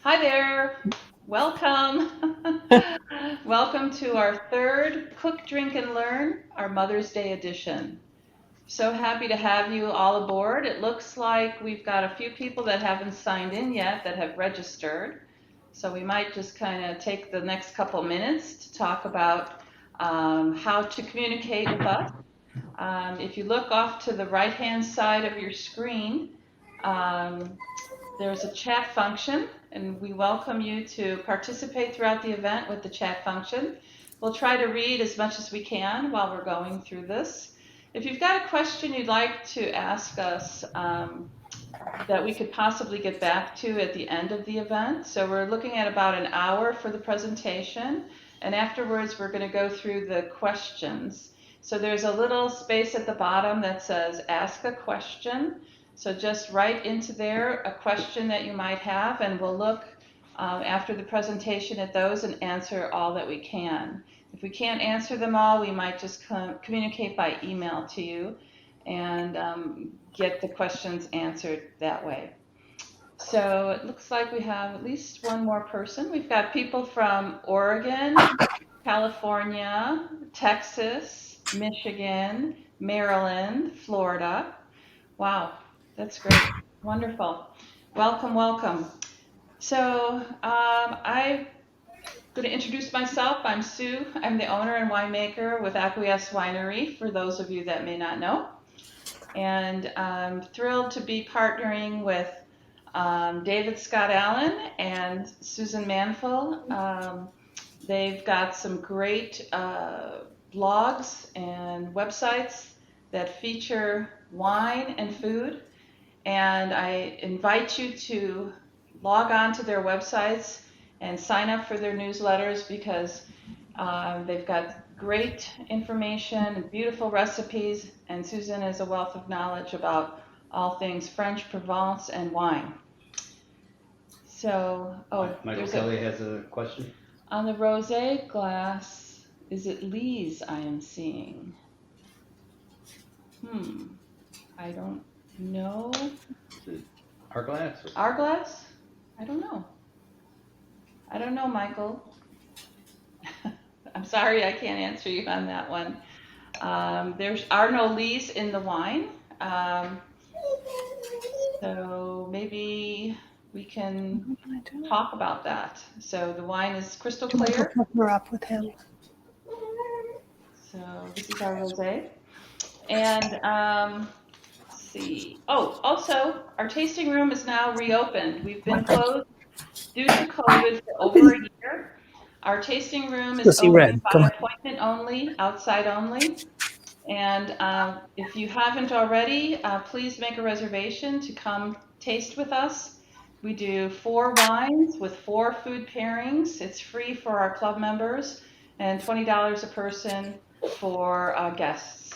Hi there. Welcome. Welcome to our third Cook, Drink, and Learn, our Mother's Day edition. So happy to have you all aboard. It looks like we've got a few people that haven't signed in yet that have registered. So we might just kind of take the next couple minutes to talk about how to communicate with us. If you look off to the right-hand side of your screen, um, there's a chat function, and we welcome you to participate throughout the event with the chat function. We'll try to read as much as we can while we're going through this. If you've got a question you'd like to ask us that we could possibly get back to at the end of the event, so we're looking at about an hour for the presentation, and afterwards we're going to go through the questions. So there's a little space at the bottom that says ask a question. So just write into there a question that you might have, and we'll look after the presentation at those and answer all that we can. If we can't answer them all, we might just communicate by email to you and get the questions answered that way. So it looks like we have at least one more person. We've got people from Oregon, California, Texas, Michigan, Maryland, Florida. Wow, that's great. Wonderful. Welcome, welcome. So I'm going to introduce myself. I'm Sue. I'm the owner and winemaker with Acquiesce Winery, for those of you that may not know. And I'm thrilled to be partnering with David Scott Allen and Susan Manfull. They've got some great blogs and websites that feature wine and food. And I invite you to log on to their websites and sign up for their newsletters because they've got great information and beautiful recipes. And Susan is a wealth of knowledge about all things French, Provence, and wine. So, Michael Kelly has a question. On the rosé glass, is it Lee's I am seeing? I don't know. Is it our glass? Our glass? I don't know. I don't know, Michael. I'm sorry, I can't answer you on that one. There are no Lees in the wine. So maybe we can talk about that. So the wine is crystal clear. We're up with him. So this is our rosé. And let's see. Oh, also, our tasting room is now reopened. We've been closed due to COVID for over a year. Our tasting room is open by appointment only, outside only. And if you haven't already, please make a reservation to come taste with us. We do 4 wines with 4 food pairings. It's free for our club members and $20 a person for guests.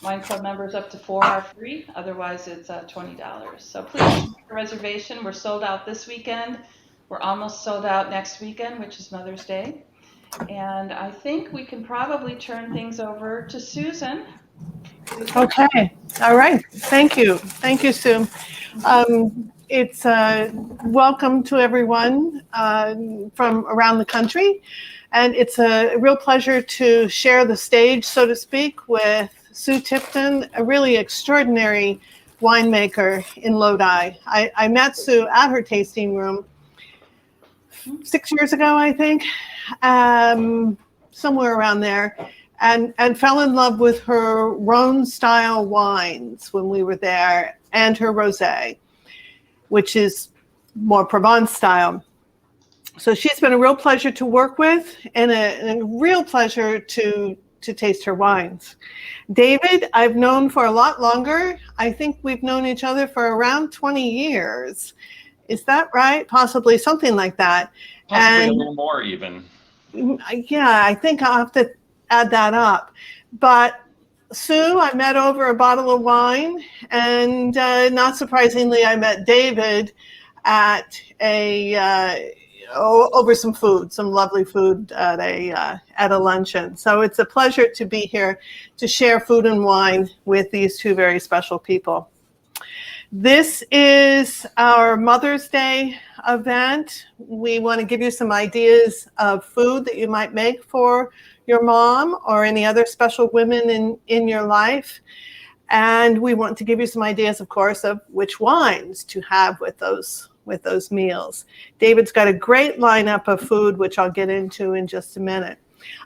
Wine club members up to 4 are free. Otherwise, it's $20. So please make a reservation. We're sold out this weekend. We're almost sold out next weekend, which is Mother's Day. And I think we can probably turn things over to Susan. Okay. All right. Thank you. Thank you, Sue. It's welcome to everyone from around the country. And it's a real pleasure to share the stage, so to speak, with Sue Tipton, a really extraordinary winemaker in Lodi. I met Sue at her tasting room 6 years ago, I think, somewhere around there, and fell in love with her Rhone-style wines when we were there, and her rosé, which is more Provence style. So she's been a real pleasure to work with and a real pleasure to taste her wines. David, I've known for a lot longer. I think we've known each other for around 20 years. Is that right? Possibly something like that. Possibly a little more even. Yeah, I think I'll have to add that up. But Sue, I met over a bottle of wine, and not surprisingly, I met David at over some food, some lovely food at a luncheon. So it's a pleasure to be here to share food and wine with these two very special people. This is our Mother's Day event. We want to give you some ideas of food that you might make for your mom or any other special women in your life. And we want to give you some ideas, of course, of which wines to have with those meals. David's got a great lineup of food, which I'll get into in just a minute.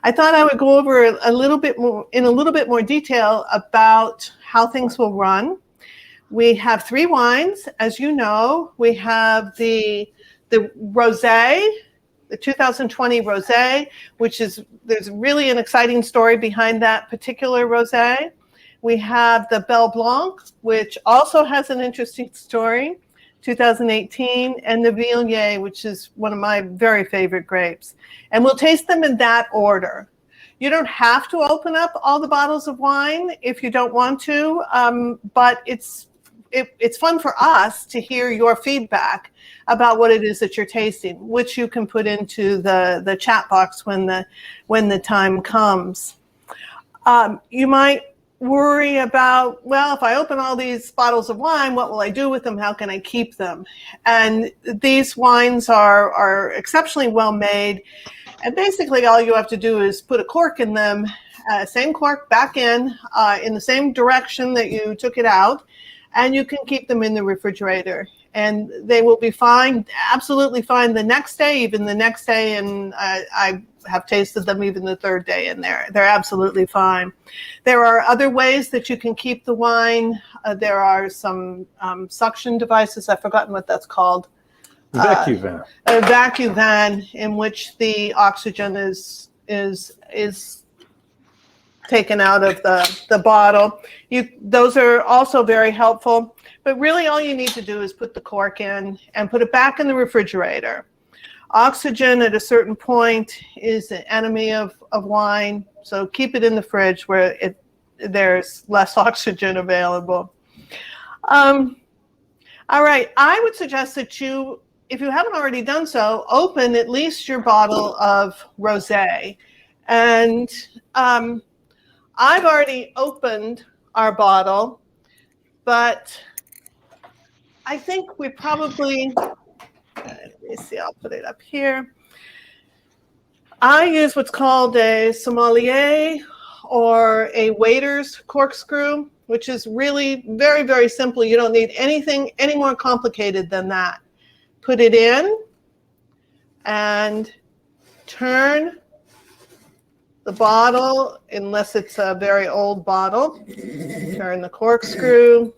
I thought I would go over a little bit more detail about how things will run. We have 3 wines, as you know. We have the rosé, the 2020 rosé, there's really an exciting story behind that particular rosé. We have the Belle Blanc, which also has an interesting story, 2018, and the Viognier, which is one of my very favorite grapes. And we'll taste them in that order. You don't have to open up all the bottles of wine if you don't want to, but it's fun for us to hear your feedback about what it is that you're tasting, which you can put into the chat box when the time comes. You might worry about, well, if I open all these bottles of wine, what will I do with them? How can I keep them? And these wines are exceptionally well made. And basically all you have to do is put a cork in them, same cork back in the same direction that you took it out, and you can keep them in the refrigerator. And they will be fine, absolutely fine the next day, and I have tasted them even the 3rd day, and they're absolutely fine. There are other ways that you can keep the wine. There are some suction devices. I've forgotten what that's called. Vacuum van. A vacuum van in which the oxygen is taken out of the bottle. Those are also very helpful. But really all you need to do is put the cork in and put it back in the refrigerator. Oxygen at a certain point is an enemy of wine, so keep it in the fridge where there's less oxygen available. All right, I would suggest that you, if you haven't already done so, open at least your bottle of rosé. And I've already opened our bottle, but I think we probably, let me see, I'll put it up here. I use what's called a sommelier or a waiter's corkscrew, which is really very, very simple. You don't need anything any more complicated than that. Put it in and turn the bottle, unless it's a very old bottle. Turn the corkscrew.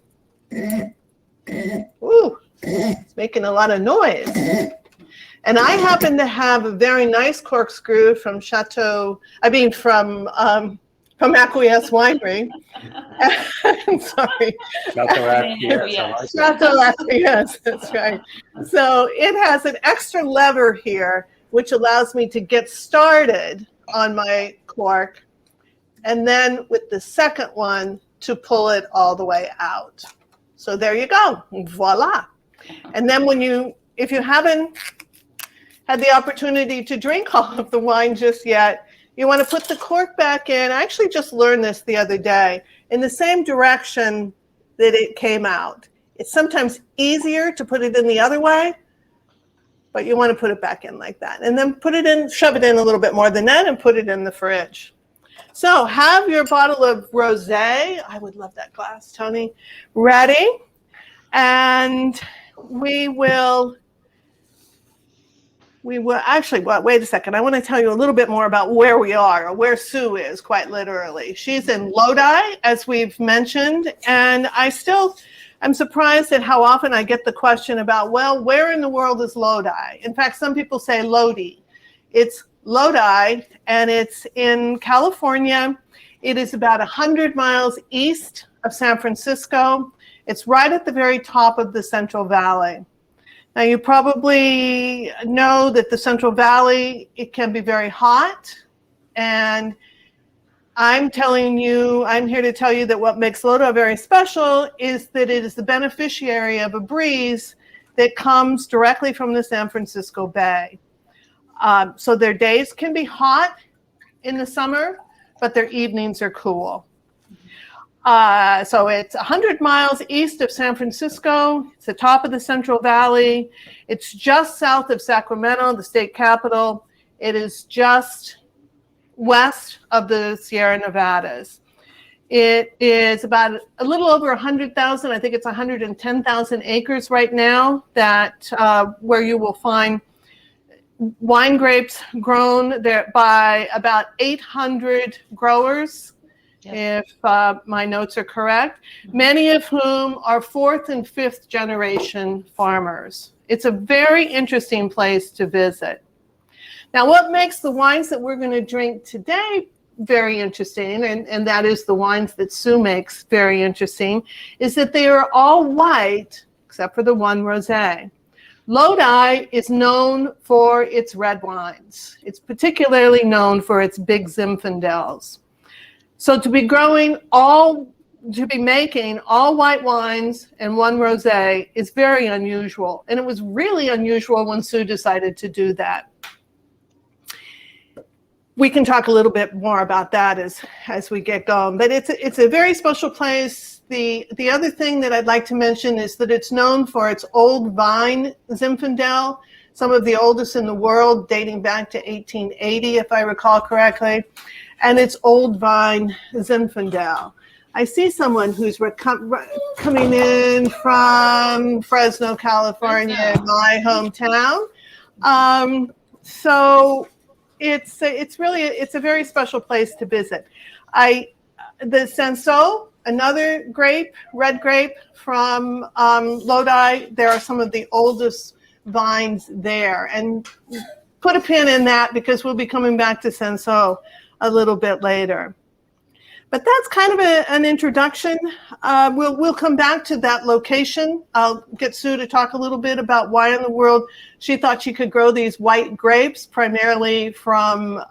Ooh, it's making a lot of noise. And I happen to have a very nice corkscrew from Acquiesce Winery. Sorry. Chateau Acquiesce, that's right. So it has an extra lever here, which allows me to get started on my cork, and then with the second one to pull it all the way out. So there you go, voila. And then if you haven't had the opportunity to drink all of the wine just yet, you want to put the cork back in. I actually just learned this the other day, in the same direction that it came out. It's sometimes easier to put it in the other way, but you want to put it back in like that. And then shove it in a little bit more than that and put it in the fridge. So have your bottle of rosé, I would love that glass, Tony, ready. And we will actually, well, wait a second. I want to tell you a little bit more about where we are, or where Sue is, quite literally. She's in Lodi, as we've mentioned, and I'm surprised at how often I get the question about, well, where in the world is Lodi? In fact, some people say Lodi. It's Lodi, and it's in California. It is about 100 miles east of San Francisco. It's right at the very top of the Central Valley. Now, you probably know that the Central Valley, it can be very hot, and I'm here to tell you that what makes Lodi very special is that it is the beneficiary of a breeze that comes directly from the San Francisco Bay. So their days can be hot in the summer, but their evenings are cool. So it's 100 miles east of San Francisco. It's the top of the Central Valley. It's just south of Sacramento, the state capital. It is just west of the Sierra Nevadas. It is about a little over 100,000. I think it's 110,000 acres right now that where you will find wine grapes grown there by about 800 growers. Yep. If my notes are correct, many of whom are fourth and fifth generation farmers. It's a very interesting place to visit. Now, what makes the wines that we're going to drink today very interesting, and that is the wines that Sue makes very interesting, is that they are all white except for the one rosé. Lodi is known for its red wines. It's particularly known for its big Zinfandels. So to be making all white wines and one rosé is very unusual. And it was really unusual when Sue decided to do that. We can talk a little bit more about that as we get going. But it's a very special place. The other thing that I'd like to mention is that it's known for its old vine Zinfandel, some of the oldest in the world, dating back to 1880, if I recall correctly. And it's old vine Zinfandel. I see someone who's coming in from Fresno, California, my hometown. So it's a very special place to visit. The Cinsault, another grape, red grape from Lodi. There are some of the oldest vines there, and put a pin in that because we'll be coming back to Cinsault a little bit later. But that's kind of an introduction. We'll come back to that location. I'll get Sue to talk a little bit about why in the world she thought she could grow these white grapes, primarily from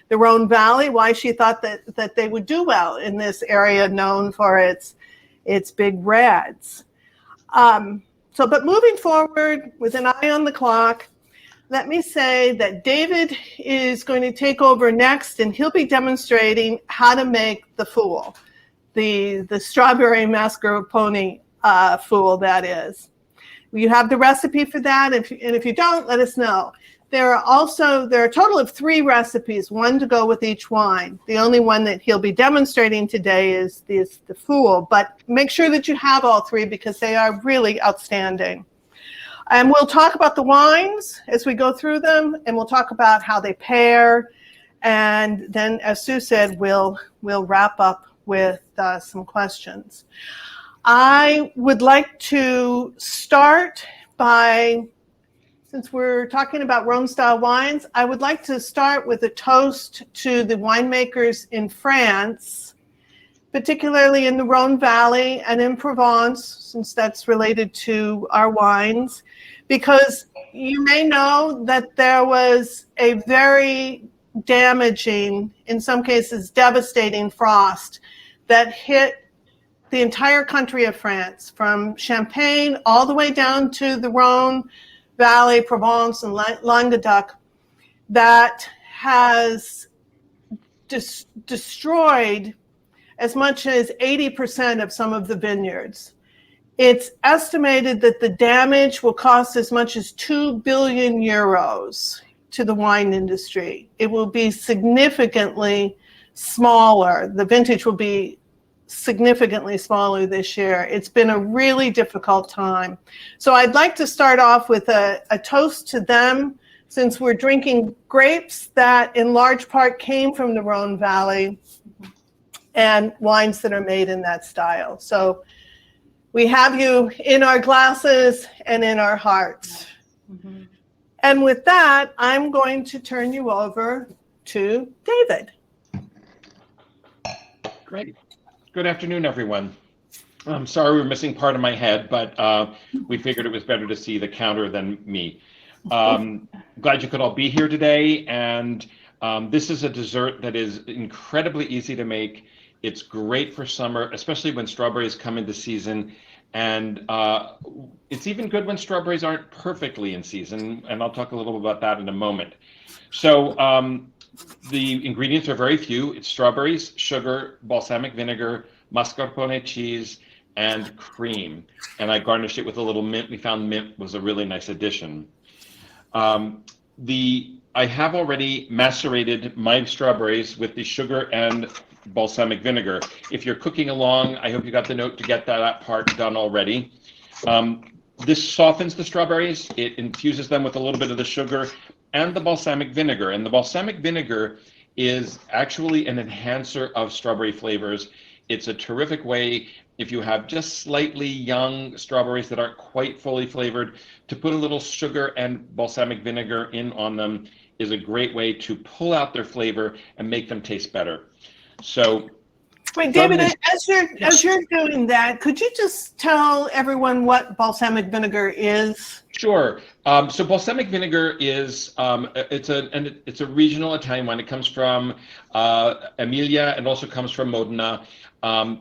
the Rhone Valley, why she thought that they would do well in this area known for its big reds. But moving forward with an eye on the clock, let me say that David is going to take over next, and he'll be demonstrating how to make the fool, the strawberry mascarpone fool, that is. You have the recipe for that, and if you don't, let us know. There are a total of 3 recipes, one to go with each wine. The only one that he'll be demonstrating today is the fool, but make sure that you have all 3 because they are really outstanding. And we'll talk about the wines as we go through them, and we'll talk about how they pair. And then, as Sue said, we'll wrap up with some questions. I would like to start by, since we're talking about Rhone-style wines, I would like to start with a toast to the winemakers in France, particularly in the Rhone Valley and in Provence, since that's related to our wines, because you may know that there was a very damaging, in some cases devastating frost that hit the entire country of France, from Champagne all the way down to the Rhone Valley, Provence, and Languedoc, that has destroyed as much as 80% of some of the vineyards. It's estimated that the damage will cost as much as 2 billion euros to the wine industry. It will be significantly smaller. The vintage will be significantly smaller this year. It's been a really difficult time. So I'd like to start off with a toast to them, since we're drinking grapes that in large part came from the Rhone Valley and wines that are made in that style. So we have you in our glasses and in our hearts. Mm-hmm. And with that, I'm going to turn you over to David. Great. Good afternoon, everyone. I'm sorry we're missing part of my head, but we figured it was better to see the counter than me. Glad you could all be here today. And this is a dessert that is incredibly easy to make. It's great for summer, especially when strawberries come into season. And it's even good when strawberries aren't perfectly in season. And I'll talk a little bit about that in a moment. So the ingredients are very few. It's strawberries, sugar, balsamic vinegar, mascarpone cheese, and cream. And I garnished it with a little mint. We found mint was a really nice addition. I have already macerated my strawberries with the sugar and balsamic vinegar. If you're cooking along, I hope you got the note to get that part done already. This softens the strawberries. It infuses them with a little bit of the sugar and the balsamic vinegar. And the balsamic vinegar is actually an enhancer of strawberry flavors. It's a terrific way, if you have just slightly young strawberries that aren't quite fully flavored, to put a little sugar and balsamic vinegar in on them is a great way to pull out their flavor and make them taste better. So, wait, David, as you're doing that, could you just tell everyone what balsamic vinegar is? Sure. So balsamic vinegar is it's a regional Italian wine. It comes from Emilia and also comes from Modena.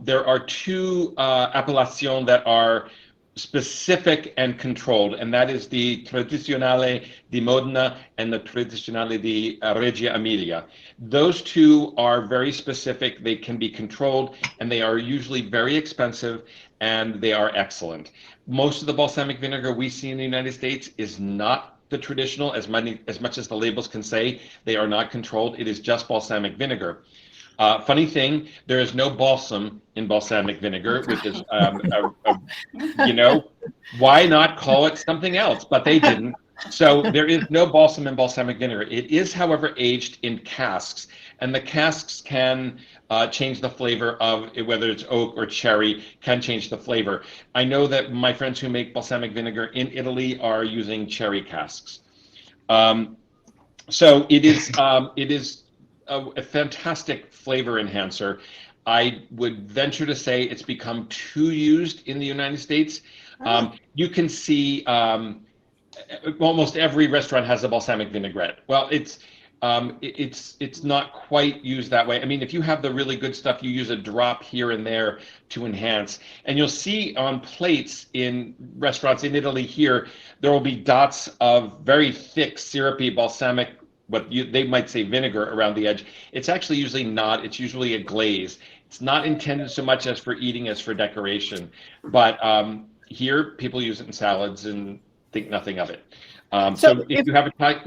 There are two appellations that are specific and controlled, and that is the Tradizionale di Modena and the Tradizionale di Regia Emilia. Those two are very specific. They can be controlled, and they are usually very expensive, and they are excellent. Most of the balsamic vinegar we see in the United States is not the traditional, as much as the labels can say. They are not controlled. It is just balsamic vinegar. Funny thing, there is no balsam in balsamic vinegar, which is, why not call it something else? But they didn't. So there is no balsam in balsamic vinegar. It is, however, aged in casks, and the casks can change the flavor of whether it's oak or cherry, can change the flavor. I know that my friends who make balsamic vinegar in Italy are using cherry casks. So it is a fantastic flavor enhancer. I would venture to say it's become too used in the United States. You can see almost every restaurant has a balsamic vinaigrette. Well, it's not quite used that way. I mean, if you have the really good stuff, you use a drop here and there to enhance. And you'll see on plates in restaurants in Italy here, there will be dots of very thick, syrupy balsamic, they might say vinegar around the edge. It's actually usually not. It's usually a glaze. It's not intended so much as for eating as for decoration. But here, people use it in salads and think nothing of it. So if you have a type...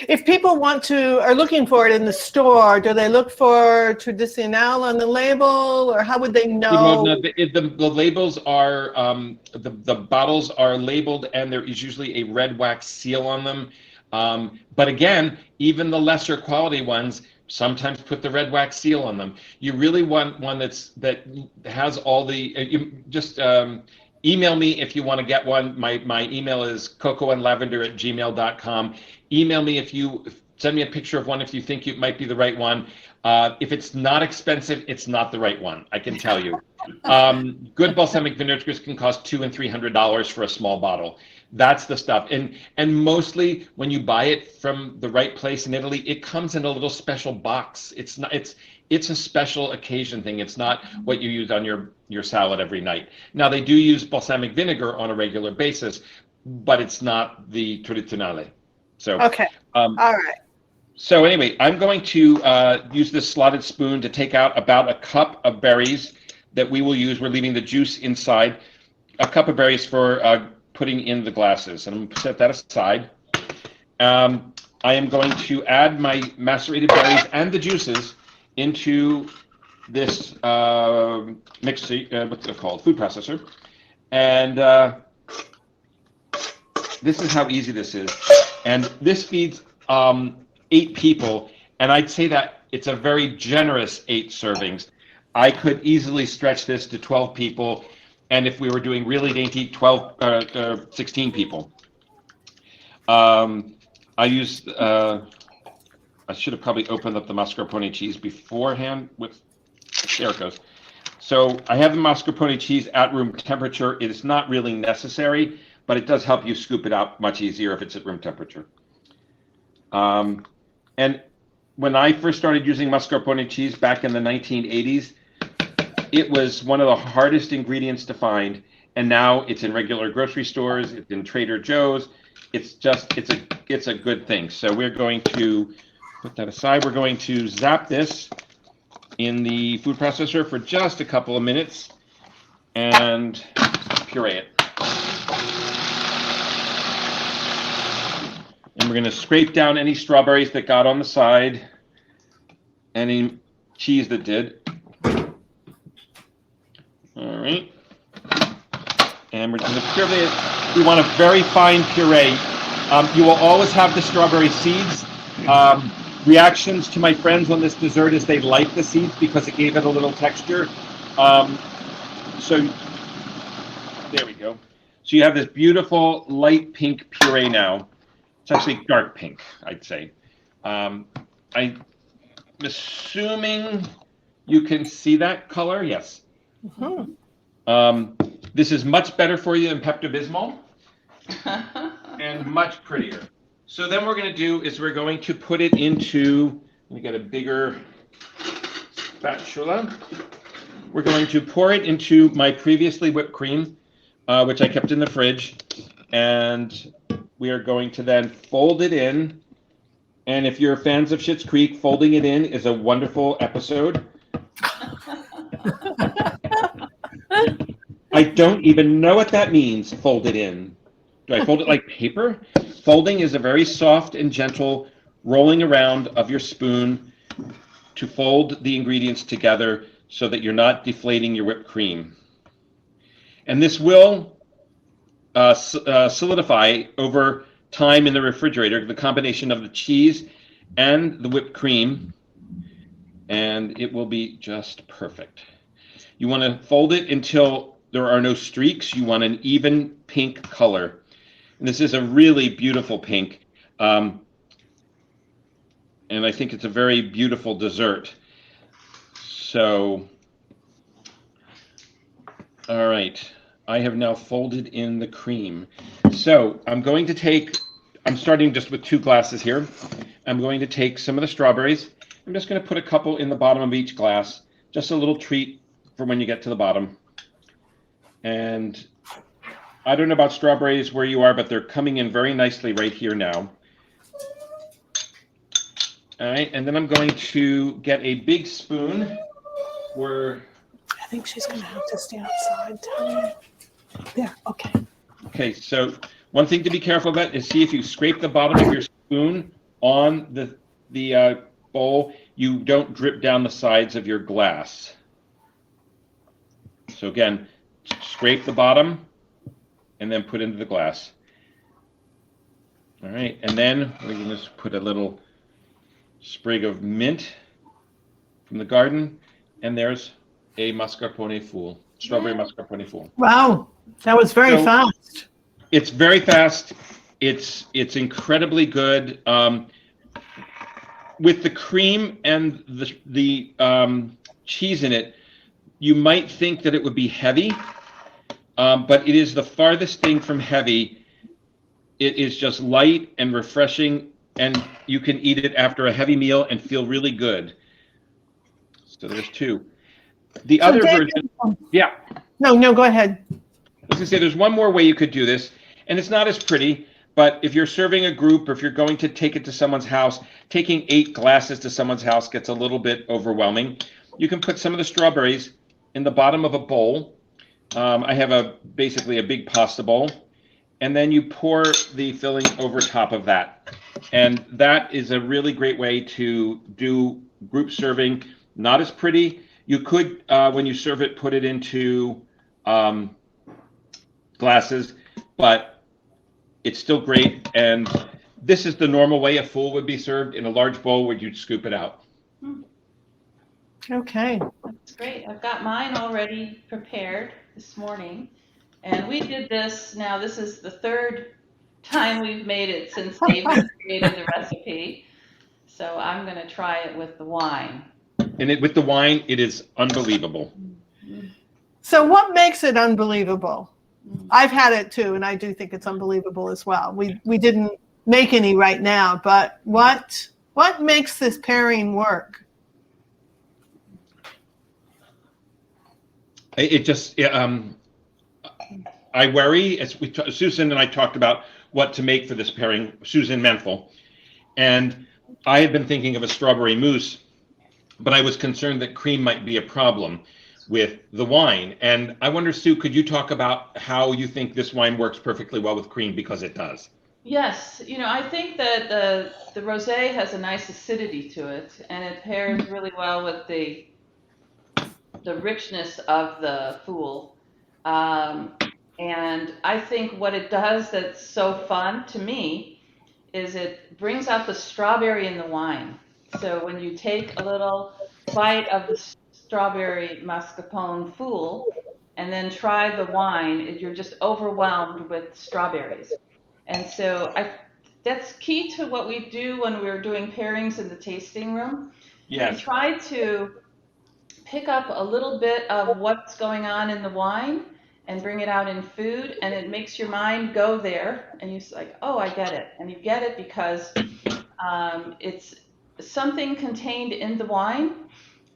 If people are looking for it in the store, do they look for Tradizionale on the label, or how would they know? The labels are, the bottles are labeled, and there is usually a red wax seal on them. But again, even the lesser quality ones sometimes put the red wax seal on them. You really want one that has all the, email me if you want to get one. My email is cocoandlavender@gmail.com. Email me send me a picture of one if you think it might be the right one. If it's not expensive, it's not the right one, I can tell you. Good balsamic vinegars can cost $200 and $300 for a small bottle. That's the stuff. And mostly when you buy it from the right place in Italy, it comes in a little special box. It's a special occasion thing. It's not what you use on your salad every night. Now, they do use balsamic vinegar on a regular basis, but it's not the tradizionale. So, okay. All right. So anyway, I'm going to use this slotted spoon to take out about a cup of berries that we will use. We're leaving the juice inside. A cup of berries for putting in the glasses. And I'm going to set that aside. I am going to add my macerated berries and the juices into this mixer, what's it called? Food processor. And this is how easy this is. And this feeds 8 people, and I'd say that it's a very generous 8 servings. I could easily stretch this to 12 people, and if we were doing really dainty, 16 people. I used, I should have probably opened up the mascarpone cheese beforehand there it goes. So I have the mascarpone cheese at room temperature. It is not really necessary, but it does help you scoop it out much easier if it's at room temperature. And when I first started using mascarpone cheese back in the 1980s, it was one of the hardest ingredients to find. And now it's in regular grocery stores, it's in Trader Joe's. It's a good thing. So we're going to put that aside. We're going to zap this in the food processor for just a couple of minutes and puree it. And we're going to scrape down any strawberries that got on the side, any cheese that did. All right. And we're going to puree it. We want a very fine puree. You will always have the strawberry seeds. Reactions to my friends on this dessert is they like the seeds because it gave it a little texture. So there we go. So you have this beautiful light pink puree now. It's actually dark pink, I'd say. I'm assuming you can see that color. Yes. Mm-hmm. This is much better for you than Pepto-Bismol and much prettier. So then we're going to do is we're going to put it into, let me get a bigger spatula. We're going to pour it into my previously whipped cream, which I kept in the fridge. And we are going to then fold it in. And if you're fans of Schitt's Creek, folding it in is a wonderful episode. I don't even know what that means, fold it in. Do I fold it like paper? Folding is a very soft and gentle rolling around of your spoon to fold the ingredients together so that you're not deflating your whipped cream. And this will solidify over time in the refrigerator, the combination of the cheese and the whipped cream, and it will be just perfect. You want to fold it until there are no streaks. You want an even pink color. And this is a really beautiful pink. And I think it's a very beautiful dessert. So, all right. I have now folded in the cream. So I'm starting just with 2 glasses here. I'm going to take some of the strawberries. I'm just going to put a couple in the bottom of each glass. Just a little treat for when you get to the bottom. And I don't know about strawberries where you are, but they're coming in very nicely right here now. All right, and then I'm going to get a big spoon where... I think she's going to have to stay outside. There, okay. Okay, so one thing to be careful about is see if you scrape the bottom of your spoon on the bowl, you don't drip down the sides of your glass. So again, scrape the bottom and then put into the glass. All right, and then we're going to put a little sprig of mint from the garden, and there's a mascarpone fool, strawberry mascarpone fool. Wow, that was very fast. It's very fast. It's incredibly good. With the cream and the cheese in it, you might think that it would be heavy, but it is the farthest thing from heavy. It is just light and refreshing, and you can eat it after a heavy meal and feel really good. So there's 2. The other version, yeah. No, go ahead. I was gonna say there's one more way you could do this, and it's not as pretty, but if you're serving a group or if you're going to take it to someone's house, taking 8 glasses to someone's house gets a little bit overwhelming. You can put some of the strawberries in the bottom of a bowl. I have basically a big pasta bowl, and then you pour the filling over top of that. And that is a really great way to do group serving. Not as pretty. You could, when you serve it, put it into glasses, but it's still great. And this is the normal way a fool would be served in a large bowl where you'd scoop it out. Okay. That's great. I've got mine already prepared this morning. And we did this, now this is the 3rd time we've made it since David created the recipe. So I'm going to try it with the wine. And with the wine, it is unbelievable. So what makes it unbelievable? I've had it too, and I do think it's unbelievable as well. We didn't make any right now, but what makes this pairing work? I worry, as Susan and I talked about what to make for this pairing, Susan Manfull, and I had been thinking of a strawberry mousse, but I was concerned that cream might be a problem with the wine. And I wonder, Sue, could you talk about how you think this wine works perfectly well with cream, because it does? Yes, I think that the rosé has a nice acidity to it, and it pairs really well with the richness of the fool. Um, and I think what it does that's so fun to me is it brings out the strawberry in the wine. So when you take a little bite of the strawberry mascarpone fool and then try the wine, you're just overwhelmed with strawberries. And so that's key to what we do when we're doing pairings in the tasting room. We Yes. try to pick up a little bit of what's going on in the wine and bring it out in food, and it makes your mind go there, and you're like, oh, I get it. And you get it because it's something contained in the wine.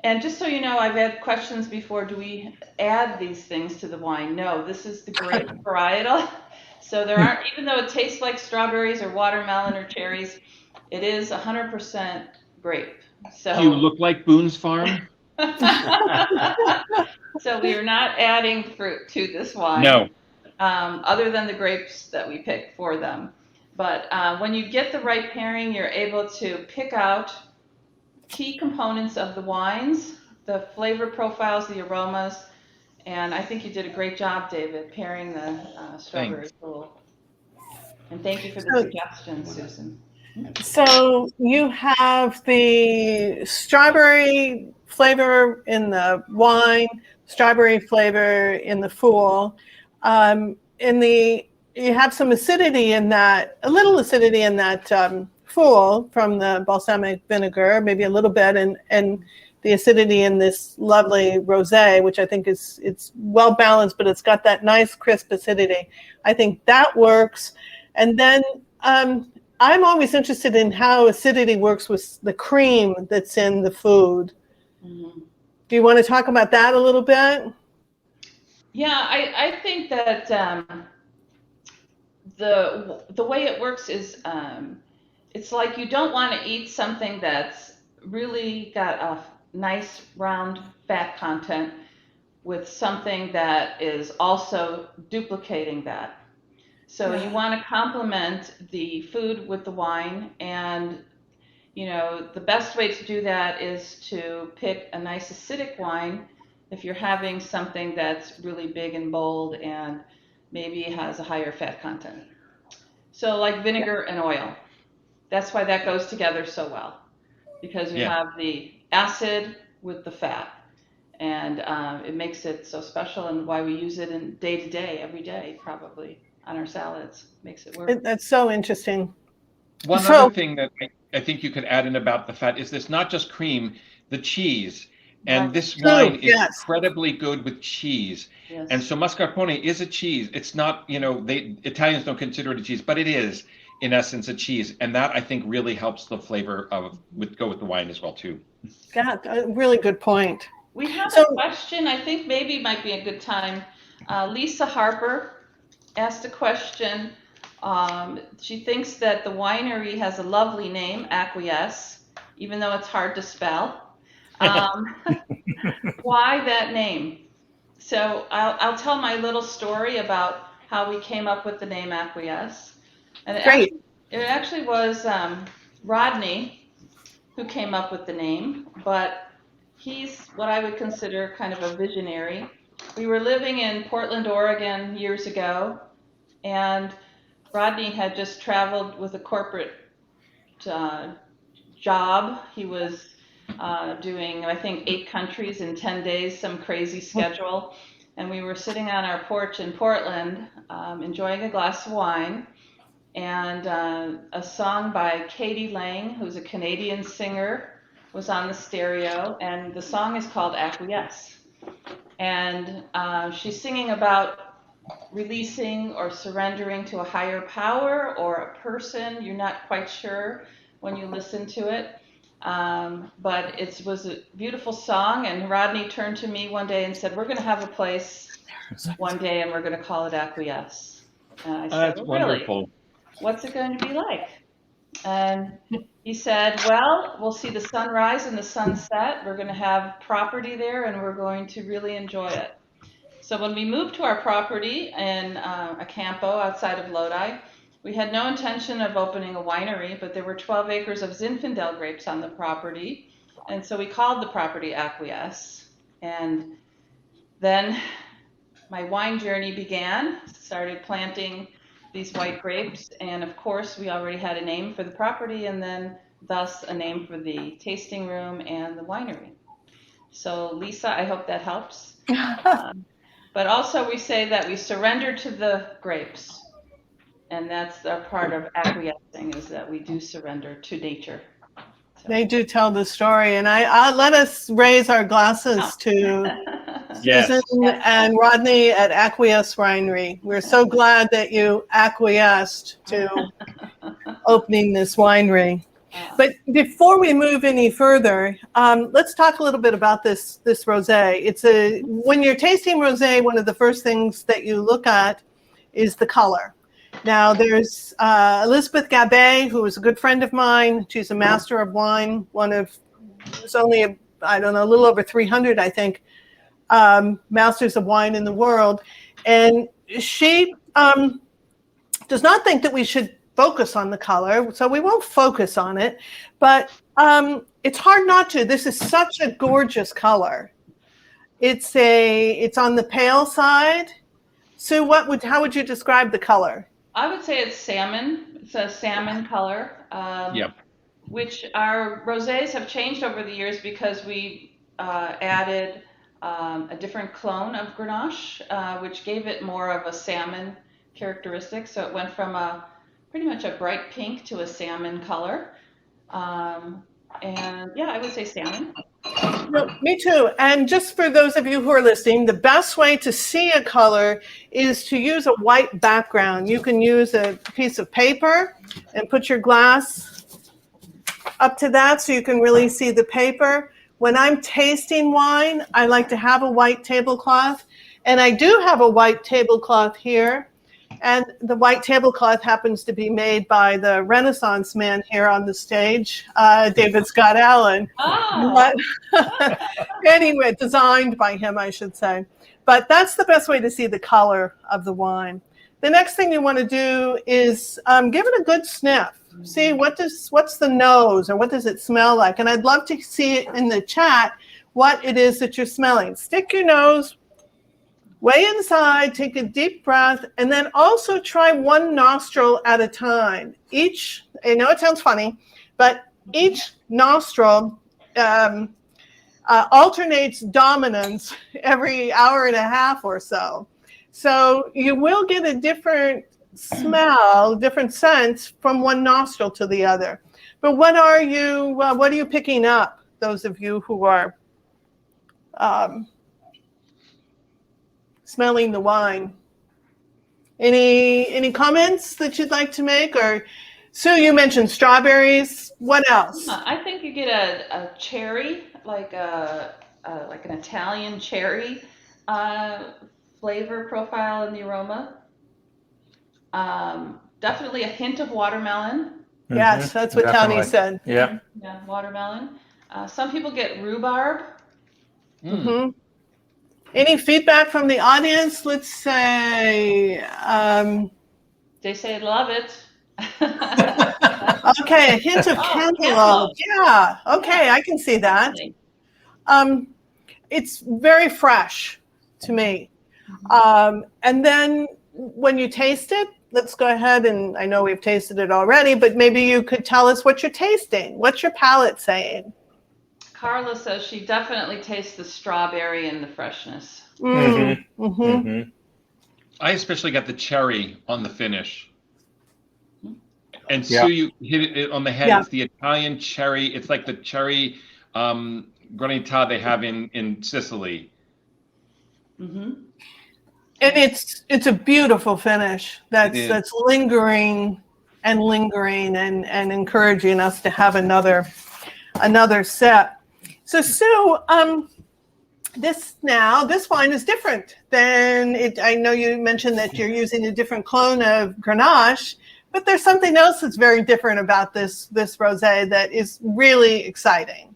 And just so you know, I've had questions before, do we add these things to the wine? No, this is the grape varietal. So there aren't, even though it tastes like strawberries or watermelon or cherries, it is 100% grape. Do you So look like Boone's Farm? so we are not adding fruit to this wine, No. other than the grapes that we pick for them. But when you get the right pairing, you're able to pick out key components of the wines, the flavor profiles, the aromas, and I think you did a great job, David, pairing the strawberry Thanks. fool. And thank you for the So- suggestion, Susan. So you have the strawberry flavor in the wine, strawberry flavor in the fool. You have some acidity in that, a little acidity in that fool from the balsamic vinegar, maybe a little bit, and the acidity in this lovely rosé, which I think it's well balanced, but it's got that nice crisp acidity. I think that works. And then I'm always interested in how acidity works with the cream that's in the food. Mm-hmm. Do you want to talk about that a little bit? Yeah, I think that the way it works is it's like you don't want to eat something that's really got a nice round fat content with something that is also duplicating that. So you want to complement the food with the wine, and the best way to do that is to pick a nice acidic wine if you're having something that's really big and bold and maybe has a higher fat content. So like vinegar and oil. That's why that goes together so well, because you Yeah. have the acid with the fat, and it makes it so special, and why we use it in day to day, every day, probably on our salads, makes it work. That's so interesting. One So- other thing that I think you could add in about the fat is this not just cream, the cheese. And Right. this True, wine is yes. incredibly good with cheese. Yes. And so mascarpone is a cheese. It's not, Italians don't consider it a cheese, but it is in essence a cheese. And that I think really helps the flavor go with the wine as well too. God, a really good point. We have So- a question, I think maybe might be a good time. Lisa Harper asked a question. She thinks that the winery has a lovely name, Acquiesce, even though it's hard to spell. Why that name? So I'll tell my little story about how we came up with the name Acquiesce. And Great. it actually was Rodney who came up with the name, but he's what I would consider kind of a visionary. We were living in Portland, Oregon years ago, and Rodney had just traveled with a corporate job. He was doing, I think, 8 countries in 10 days, some crazy schedule. And we were sitting on our porch in Portland, enjoying a glass of wine, and a song by Katie Lang, who's a Canadian singer, was on the stereo, and the song is called Acquiesce. And she's singing about releasing or surrendering to a higher power or a person. You're not quite sure when you listen to it. But it was a beautiful song, and Rodney turned to me one day and said, we're going to have a place one day and we're going to call it Acquiesce. And I said, That's well, really? wonderful. What's it going to be like? And he said, well, we'll see the sunrise and the sunset. We're going to have property there and we're going to really enjoy it. So when we moved to our property in Acampo outside of Lodi, we had no intention of opening a winery, but there were 12 acres of Zinfandel grapes on the property. And so we called the property Acquiesce. And then my wine journey began, started planting these white grapes. And of course, we already had a name for the property and then thus a name for the tasting room and the winery. So Lisa, I hope that helps. But also we say that we surrender to the grapes. And that's a part of acquiescing, is that we do surrender to nature. So. They do tell the story. And I let us raise our glasses to Yes. Susan and Rodney at Acquiesce Winery. We're so glad that you acquiesced to opening this winery. But before we move any further, let's talk a little bit about this rosé. When you're tasting rosé, one of the first things that you look at is the color. Now, there's Elizabeth Gabay, who is a good friend of mine. She's a master of wine. There's only a little over 300, I think, masters of wine in the world, and she does not think that we should focus on the color, so we won't focus on it, but it's hard not to. This is such a gorgeous color. It's on the pale side. Sue, how would you describe the color? I would say it's salmon. It's a salmon color. Yep. Which our rosés have changed over the years because we added a different clone of Grenache, which gave it more of a salmon characteristic. So it went from pretty much a bright pink to a salmon color. And yeah, I would say salmon. No, me too. And just for those of you who are listening, the best way to see a color is to use a white background. You can use a piece of paper and put your glass up to that so you can really see the paper. When I'm tasting wine, I like to have a white tablecloth. And I do have a white tablecloth here. And the white tablecloth happens to be made by the Renaissance man here on the stage, David Scott Allen. Oh. But anyway, designed by him, I should say. But that's the best way to see the color of the wine. The next thing you want to do is give it a good sniff. See what's the nose, or what does it smell like? And I'd love to see it in the chat what it is that you're smelling. Stick your nose way inside, take a deep breath, and then also try one nostril at a time. I know it sounds funny, but each nostril alternates dominance every hour and a half or so. So you will get a different smell, different sense from one nostril to the other. But what are you picking up, those of you who are smelling the wine? Any comments that you'd like to make? Or Sue, you mentioned strawberries. What else? I think you get a cherry, like an Italian cherry flavor profile in the aroma. Definitely a hint of watermelon. Yes, that's what Tony said. Yeah. Yeah, watermelon. Some people get rhubarb. Mm-hmm. Any feedback from the audience? Let's say. They say love it. Okay, a hint of cantaloupe. Yeah, okay, I can see that. It's very fresh to me. And then when you taste it, let's go ahead, and I know we've tasted it already, but maybe you could tell us what you're tasting. What's your palate saying? Carla says she definitely tastes the strawberry and the freshness. Mm-hmm. Mm-hmm. Mm-hmm. I especially got the cherry on the finish. And Yeah. Sue, you hit it on the head. Yeah. It's the Italian cherry. It's like the cherry granita they have in Sicily. Mm-hmm. And it's a beautiful finish that's lingering and encouraging us to have another sip. So Sue, this wine is different than it. I know you mentioned that you're using a different clone of Grenache, But there's something else that's very different about this rosé that is really exciting.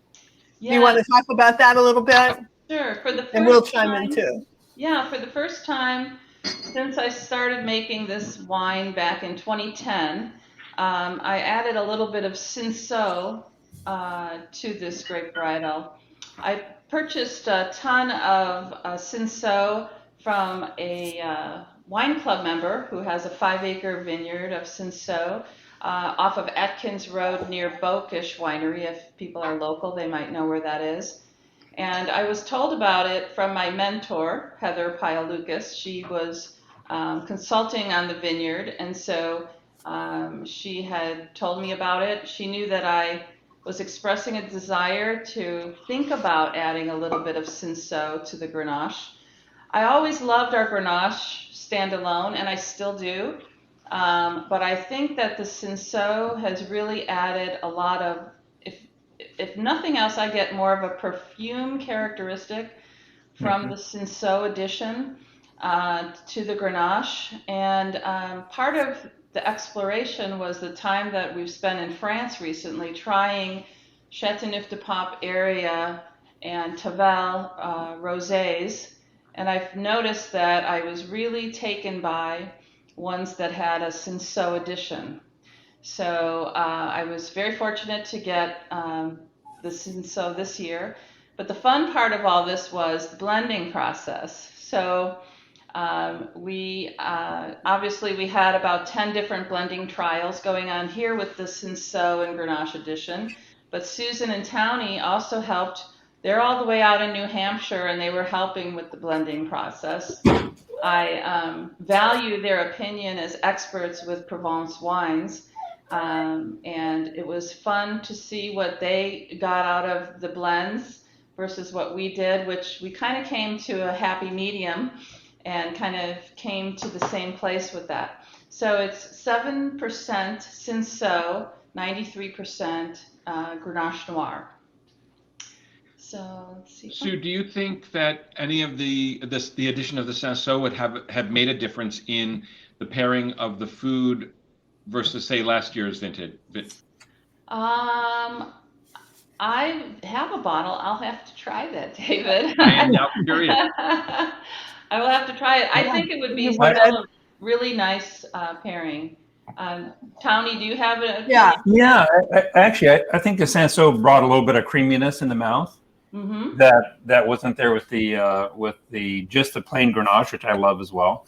Do you want to talk about that a little bit? Sure. For the And we'll first chime in time, too. yeah, for the first time since I started making this wine back in 2010, I added a little bit of Cinsault to this grape varietal. I purchased a ton of Cinsault from a wine club member who has a 5-acre vineyard of Cinsault off of Atkins Road near Bokish Winery. If people are local, they might know where that is. And I was told about it from my mentor, Heather Pyle-Lucas. She was consulting on the vineyard, and so she had told me about it. She knew that I was expressing a desire to think about adding a little bit of Cinsault to the Grenache. I always loved our Grenache standalone, and I still do. But I think that the Cinsault has really added a lot of, if nothing else, I get more of a perfume characteristic from the Cinsault addition to the Grenache. And part of the exploration was the time that we've spent in France recently trying Châteauneuf-du-Pape area and Tavel rosés. And I've noticed that I was really taken by ones that had a Cinsault addition. So I was very fortunate to get the Cinsault this year. But the fun part of all this was the blending process. So we obviously we had about 10 different blending trials going on here with the Cinsault and Grenache edition. But Susan and Townie also helped. They're all the way out in New Hampshire, and they were helping with the blending process. I value their opinion as experts with Provence wines. And it was fun to see what they got out of the blends versus what we did, which we kind of came to a happy medium and kind of came to the same place with that. So it's 7% Cinsault, 93% Grenache Noir. So let's see. Sue, do you think that any of the addition of the Cinsault would have made a difference in the pairing of the food versus, say, last year's vintage? I have a bottle. I'll have to try that, David. I am now curious. I will have to try it. I think it would be still a really nice pairing. Townie, do you have a? Yeah. Actually, I think the Cinsault brought a little bit of creaminess in the mouth that wasn't there with the just the plain Grenache, which I love as well.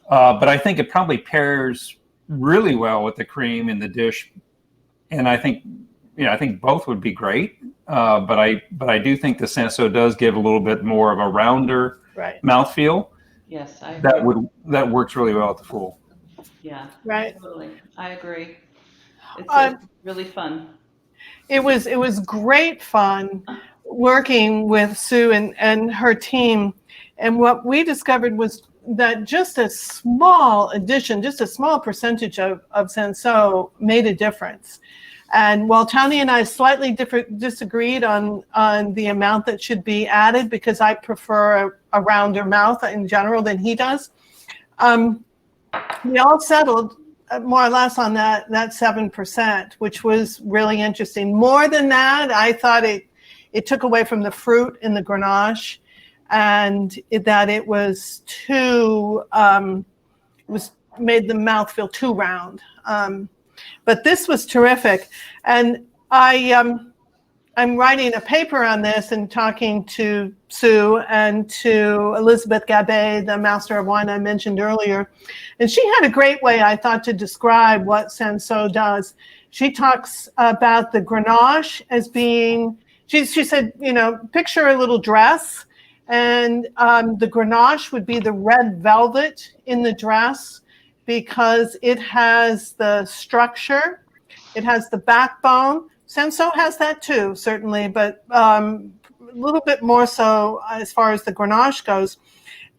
But I think it probably pairs really well with the cream in the dish, and I think both would be great. But I do think the Cinsault does give a little bit more of a rounder mouthfeel. Yes, I agree. That works really well at the full. Yeah, right. Totally, I agree. It's really fun. It was great fun working with Sue and her team, and what we discovered was that just a small addition, just a small percentage of Cinsault made a difference. And while Townie and I slightly disagreed on the amount that should be added, because I prefer a rounder mouth in general than he does, we all settled more or less on that 7%, which was really interesting. More than that, I thought it took away from the fruit in the Grenache, and that it was too made the mouth feel too round. But this was terrific, and I'm writing a paper on this and talking to Sue and to Elizabeth Gabet, the Master of Wine I mentioned earlier, and she had a great way, I thought, to describe what Cinsault does. She talks about the Grenache as being, she said, picture a little dress, and the Grenache would be the red velvet in the dress because it has the structure, it has the backbone. Cinsault has that too, certainly, but a little bit more so as far as the Grenache goes.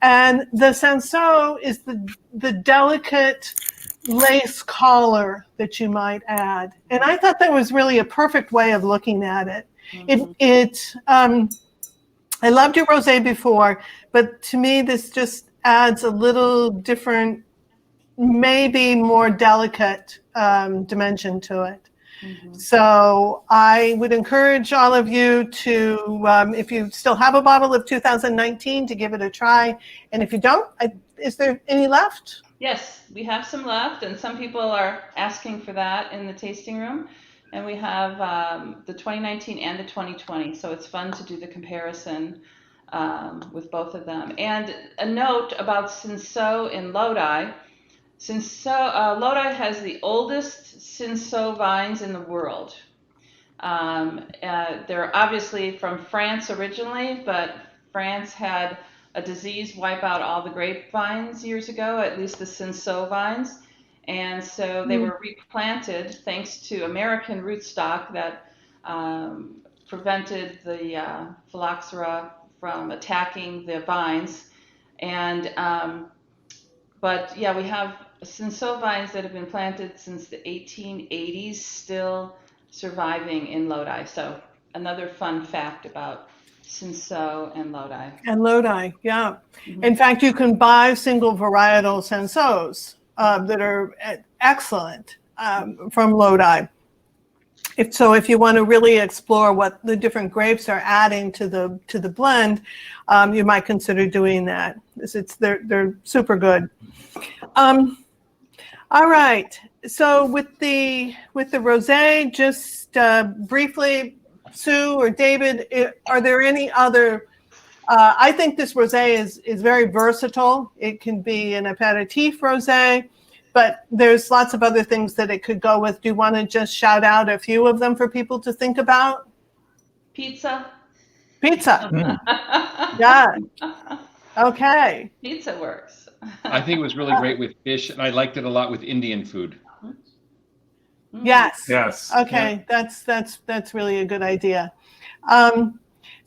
And the Cinsault is the delicate lace collar that you might add. And I thought that was really a perfect way of looking at it. I loved your rosé before, but to me, this just adds a little different maybe more delicate dimension to it. Mm-hmm. So I would encourage all of you to, if you still have a bottle of 2019, to give it a try. And if you don't, is there any left? Yes, we have some left, and some people are asking for that in the tasting room. And we have the 2019 and the 2020, so it's fun to do the comparison with both of them. And a note about Cinsault in Lodi. Lodi has the oldest Cinsault vines in the world. They're obviously from France originally, but France had a disease wipe out all the grapevines years ago, at least the Cinsault vines. And so they were replanted thanks to American rootstock that prevented the phylloxera from attacking the vines. And but yeah, we have Cinsault vines that have been planted since the 1880s still surviving in Lodi. So another fun fact about Cinsault and Lodi. And Lodi, yeah. Mhm. In fact, you can buy single varietal Cinsauts that are excellent from Lodi. If you want to really explore what the different grapes are adding to the blend, you might consider doing that. They're super good. All right. So with the rosé, just briefly, Sue or David, are there any other? I think this rosé is very versatile. It can be an aperitif rosé, but there's lots of other things that it could go with. Do you want to just shout out a few of them for people to think about? Pizza. Pizza. Yeah. Okay. Pizza works. I think it was really great with fish, and I liked it a lot with Indian food. Yes. Yes. Okay. Yeah. That's really a good idea.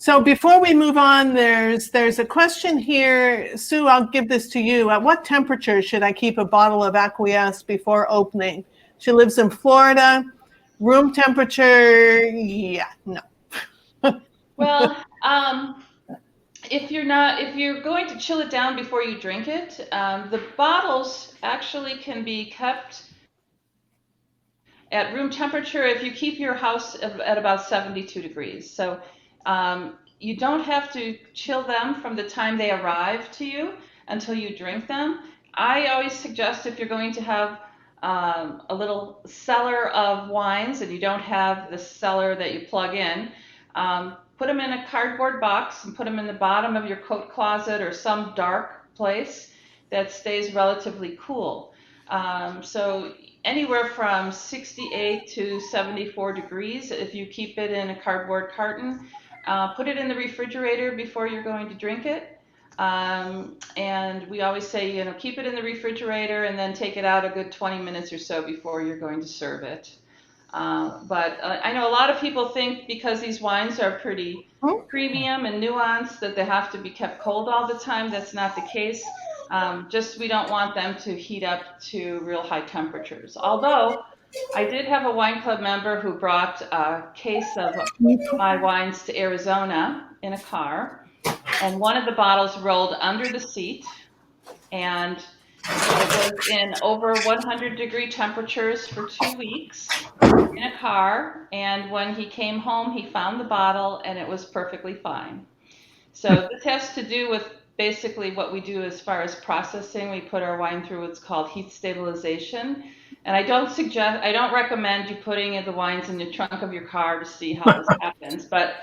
So before we move on, there's a question here. Sue, I'll give this to you. At what temperature should I keep a bottle of Acquiesce before opening? She lives in Florida. Room temperature, yeah, no. Well, if you're going to chill it down before you drink it, the bottles actually can be kept at room temperature if you keep your house at about 72 degrees. So you don't have to chill them from the time they arrive to you until you drink them. I always suggest, if you're going to have a little cellar of wines and you don't have the cellar that you plug in, put them in a cardboard box and put them in the bottom of your coat closet or some dark place that stays relatively cool. So anywhere from 68 to 74 degrees if you keep it in a cardboard carton. Put it in the refrigerator before you're going to drink it. And we always say, keep it in the refrigerator and then take it out a good 20 minutes or so before you're going to serve it. But I know a lot of people think because these wines are pretty premium and nuanced that they have to be kept cold all the time. That's not the case. We don't want them to heat up to real high temperatures. Although I did have a wine club member who brought a case of my wines to Arizona in a car, and one of the bottles rolled under the seat, and it was in over 100-degree temperatures for 2 weeks in a car, and when he came home, he found the bottle, and it was perfectly fine. So this has to do with basically what we do as far as processing. We put our wine through what's called heat stabilization. And I don't recommend you putting the wines in the trunk of your car to see how this happens, but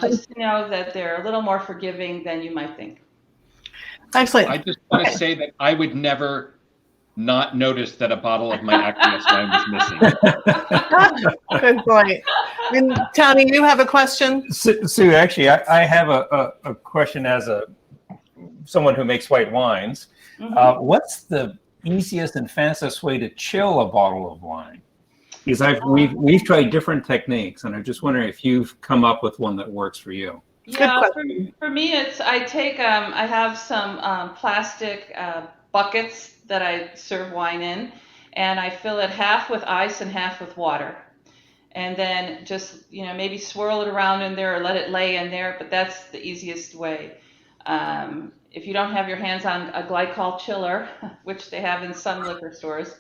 just to know that they're a little more forgiving than you might think. Excellent. I just want to say that I would never not notice that a bottle of my Acquiesce wine was missing. Good point. And Tony, you have a question? Sue, actually, I have a question as someone who makes white wines. Mm-hmm. What's the easiest and fastest way to chill a bottle of wine? Because we've tried different techniques, and I'm just wondering if you've come up with one that works for you. Yeah, for me, I have some plastic buckets that I serve wine in, and I fill it half with ice and half with water. And then just, maybe swirl it around in there or let it lay in there, but that's the easiest way. if you don't have your hands on a glycol chiller, which they have in some liquor stores,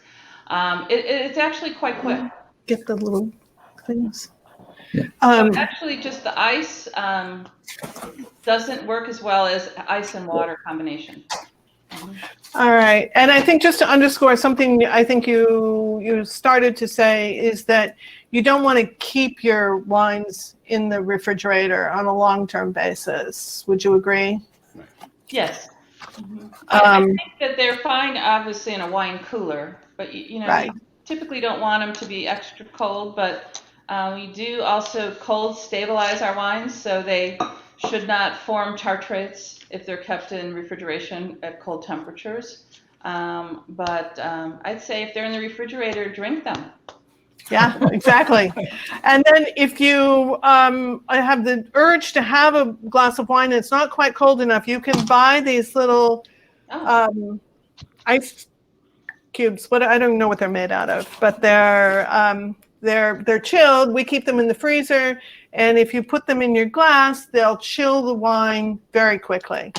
it's actually quite quick. Get the little things. So actually, just the ice doesn't work as well as ice and water combination. All right. And I think just to underscore something I think you started to say is that you don't want to keep your wines in the refrigerator on a long-term basis. Would you agree? Yes. I think that they're fine, obviously, in a wine cooler, but you know, Right. you typically don't want them to be extra cold, but we do also cold stabilize our wines, so they should not form tartrates if they're kept in refrigeration at cold temperatures. But I'd say if they're in the refrigerator, drink them. Yeah, exactly. And then if you have the urge to have a glass of wine and it's not quite cold enough, you can buy these little ice cubes. What I don't know what they're made out of, but they're chilled. We keep them in the freezer, and if you put them in your glass, they'll chill the wine very quickly.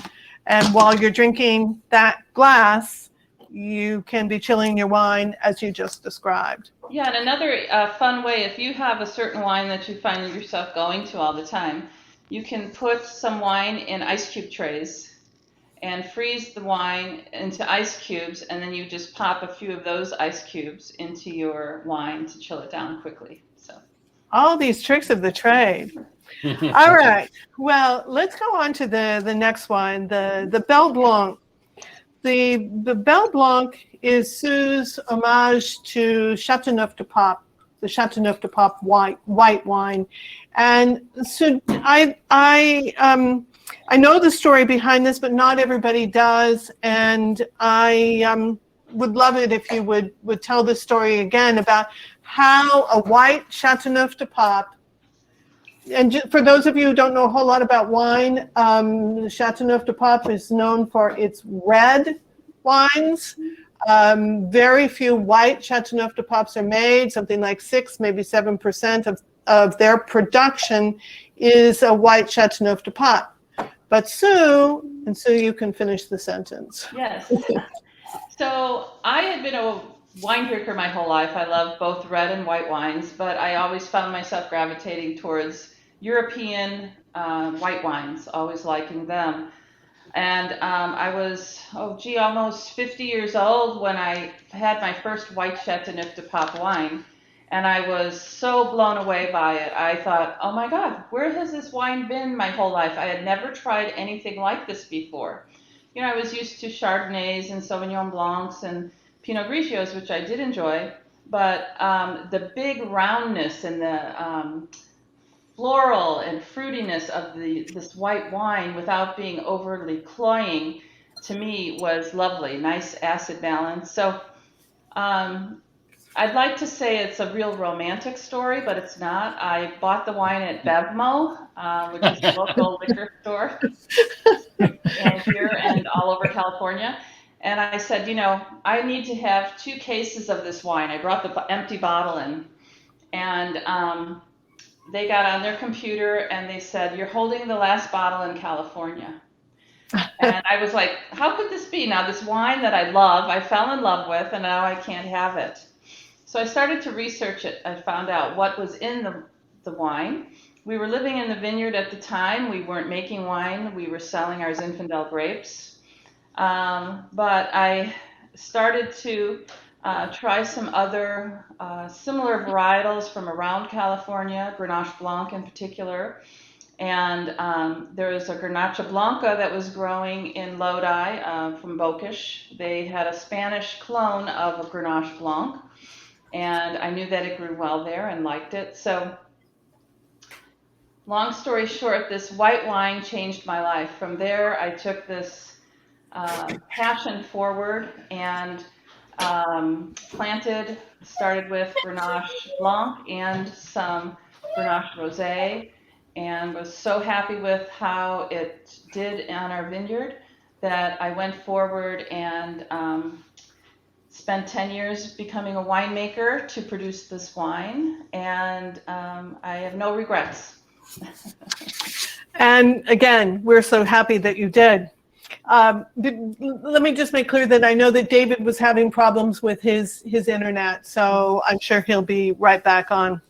And while you're drinking that glass, you can be chilling your wine as you just described. Yeah, and another fun way, if you have a certain wine that you find yourself going to all the time, you can put some wine in ice cube trays and freeze the wine into ice cubes, and then you just pop a few of those ice cubes into your wine to chill it down quickly. So all these tricks of the trade. All right. Well, let's go on to the next one, the Belle Blanc. The Belle Blanc is Sue's homage to Châteauneuf-du-Pape, the Châteauneuf-du-Pape white wine. And Sue, I know the story behind this, but not everybody does. And I would love it if you would tell the story again about how a white Châteauneuf-du-Pape, and for those of you who don't know a whole lot about wine, Châteauneuf-du-Pape is known for its red wines. Very few white Châteauneuf-du-Papes are made. Something like 6, maybe 7% of their production is a white Châteauneuf-du-Pape. But Sue, you can finish the sentence. yes. So I had been a wine drinker my whole life. I love both red and white wines, but I always found myself gravitating towards European white wines, always liking them. And I was, almost 50 years old when I had my first white Châteauneuf-du-Pape wine. And I was so blown away by it. I thought, oh my God, where has this wine been my whole life? I had never tried anything like this before. You know, I was used to Chardonnays and Sauvignon Blancs and Pinot Grigios, which I did enjoy. But the big roundness and the floral and fruitiness of this white wine without being overly cloying, to me, was lovely. Nice acid balance. So I'd like to say it's a real romantic story, but it's not. I bought the wine at Bevmo, which is a local liquor store here and all over California. And I said, you know, I need to have 2 cases of this wine. I brought the empty bottle in, and they got on their computer and they said, you're holding the last bottle in California. And I was like, how could this be? Now, this wine that I love, I fell in love with, and now I can't have it. So I started to research it. I found out what was in the wine. We were living in the vineyard at the time. We weren't making wine. We were selling our Zinfandel grapes. But I started to try some other similar varietals from around California, Grenache Blanc in particular. And there was a Garnacha Blanca that was growing in Lodi from Bokish. They had a Spanish clone of a Grenache Blanc. And I knew that it grew well there and liked it. So long story short, this white wine changed my life. From there, I took this passion forward and started with Grenache Blanc and some Grenache Rosé, and was so happy with how it did on our vineyard that I went forward and spent 10 years becoming a winemaker to produce this wine, and I have no regrets. And again, we're so happy that you did. Let me just make clear that I know that David was having problems with his internet, so I'm sure he'll be right back on.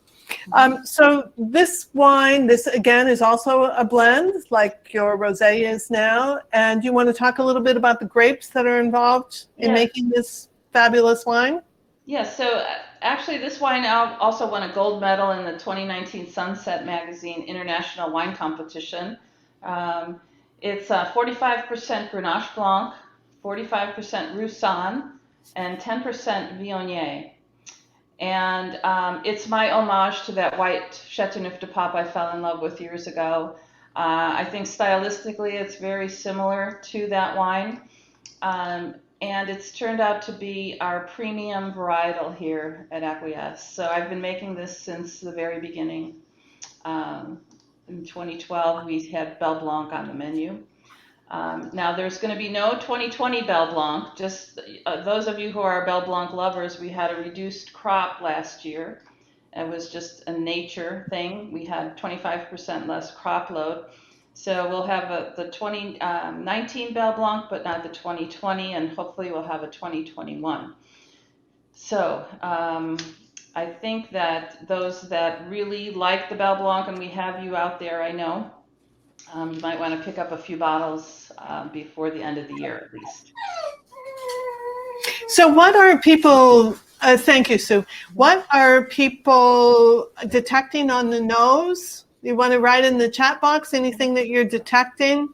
So this wine, this again is also a blend like your rosé is now. And you want to talk a little bit about the grapes that are involved in making this fabulous wine? Yes, so actually this wine also won a gold medal in the 2019 Sunset Magazine International Wine Competition. It's 45% Grenache Blanc, 45% Roussanne, and 10% Viognier. And it's my homage to that white Chateauneuf de Pape I fell in love with years ago. I think stylistically it's very similar to that wine. And it's turned out to be our premium varietal here at Acquiesce. So I've been making this since the very beginning. In 2012, we had Belle Blanc on the menu. Now there's going to be no 2020 Belle Blanc. Just those of you who are Belle Blanc lovers, we had a reduced crop last year. It was just a nature thing. We had 25% less crop load. So we'll have the 2019 Belle Blanc, but not the 2020, and hopefully we'll have a 2021. So I think that those that really like the Belle Blanc, and we have you out there, I know, you might want to pick up a few bottles before the end of the year at least. So what are people, thank you, Sue. What are people detecting on the nose? You want to write in the chat box anything that you're detecting?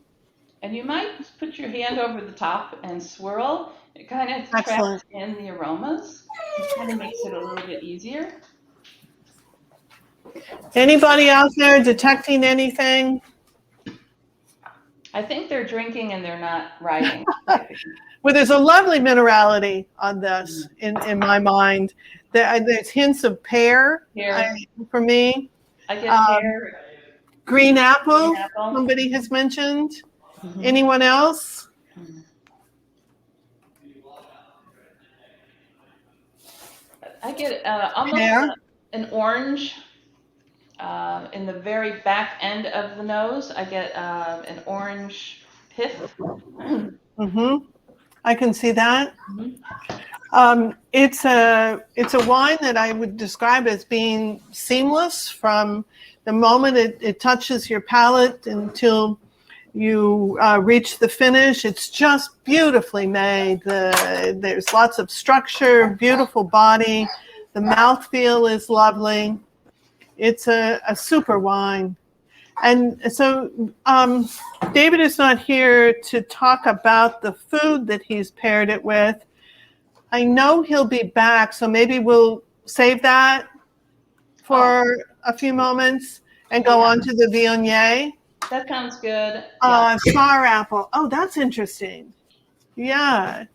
And you might put your hand over the top and swirl. It kind of traps in the aromas. It kind of makes it a little bit easier. Anybody out there detecting anything? I think they're drinking and they're not writing. Well, there's a lovely minerality on this in my mind. There's hints of pear for me. I get pear. Green apple, somebody has mentioned. Mm-hmm. Anyone else? I get almost an orange in the very back end of the nose. I get an orange pith. Mm-hmm. I can see that. Mm-hmm. It's a wine that I would describe as being seamless from the moment it touches your palate until you reach the finish. It's just beautifully made. There's lots of structure, beautiful body. The mouthfeel is lovely. It's a super wine. And so David is not here to talk about the food that he's paired it with. I know he'll be back, so maybe we'll save that for a few moments and go on to the Viognier. That sounds good. Star apple. Oh, that's interesting. Yeah.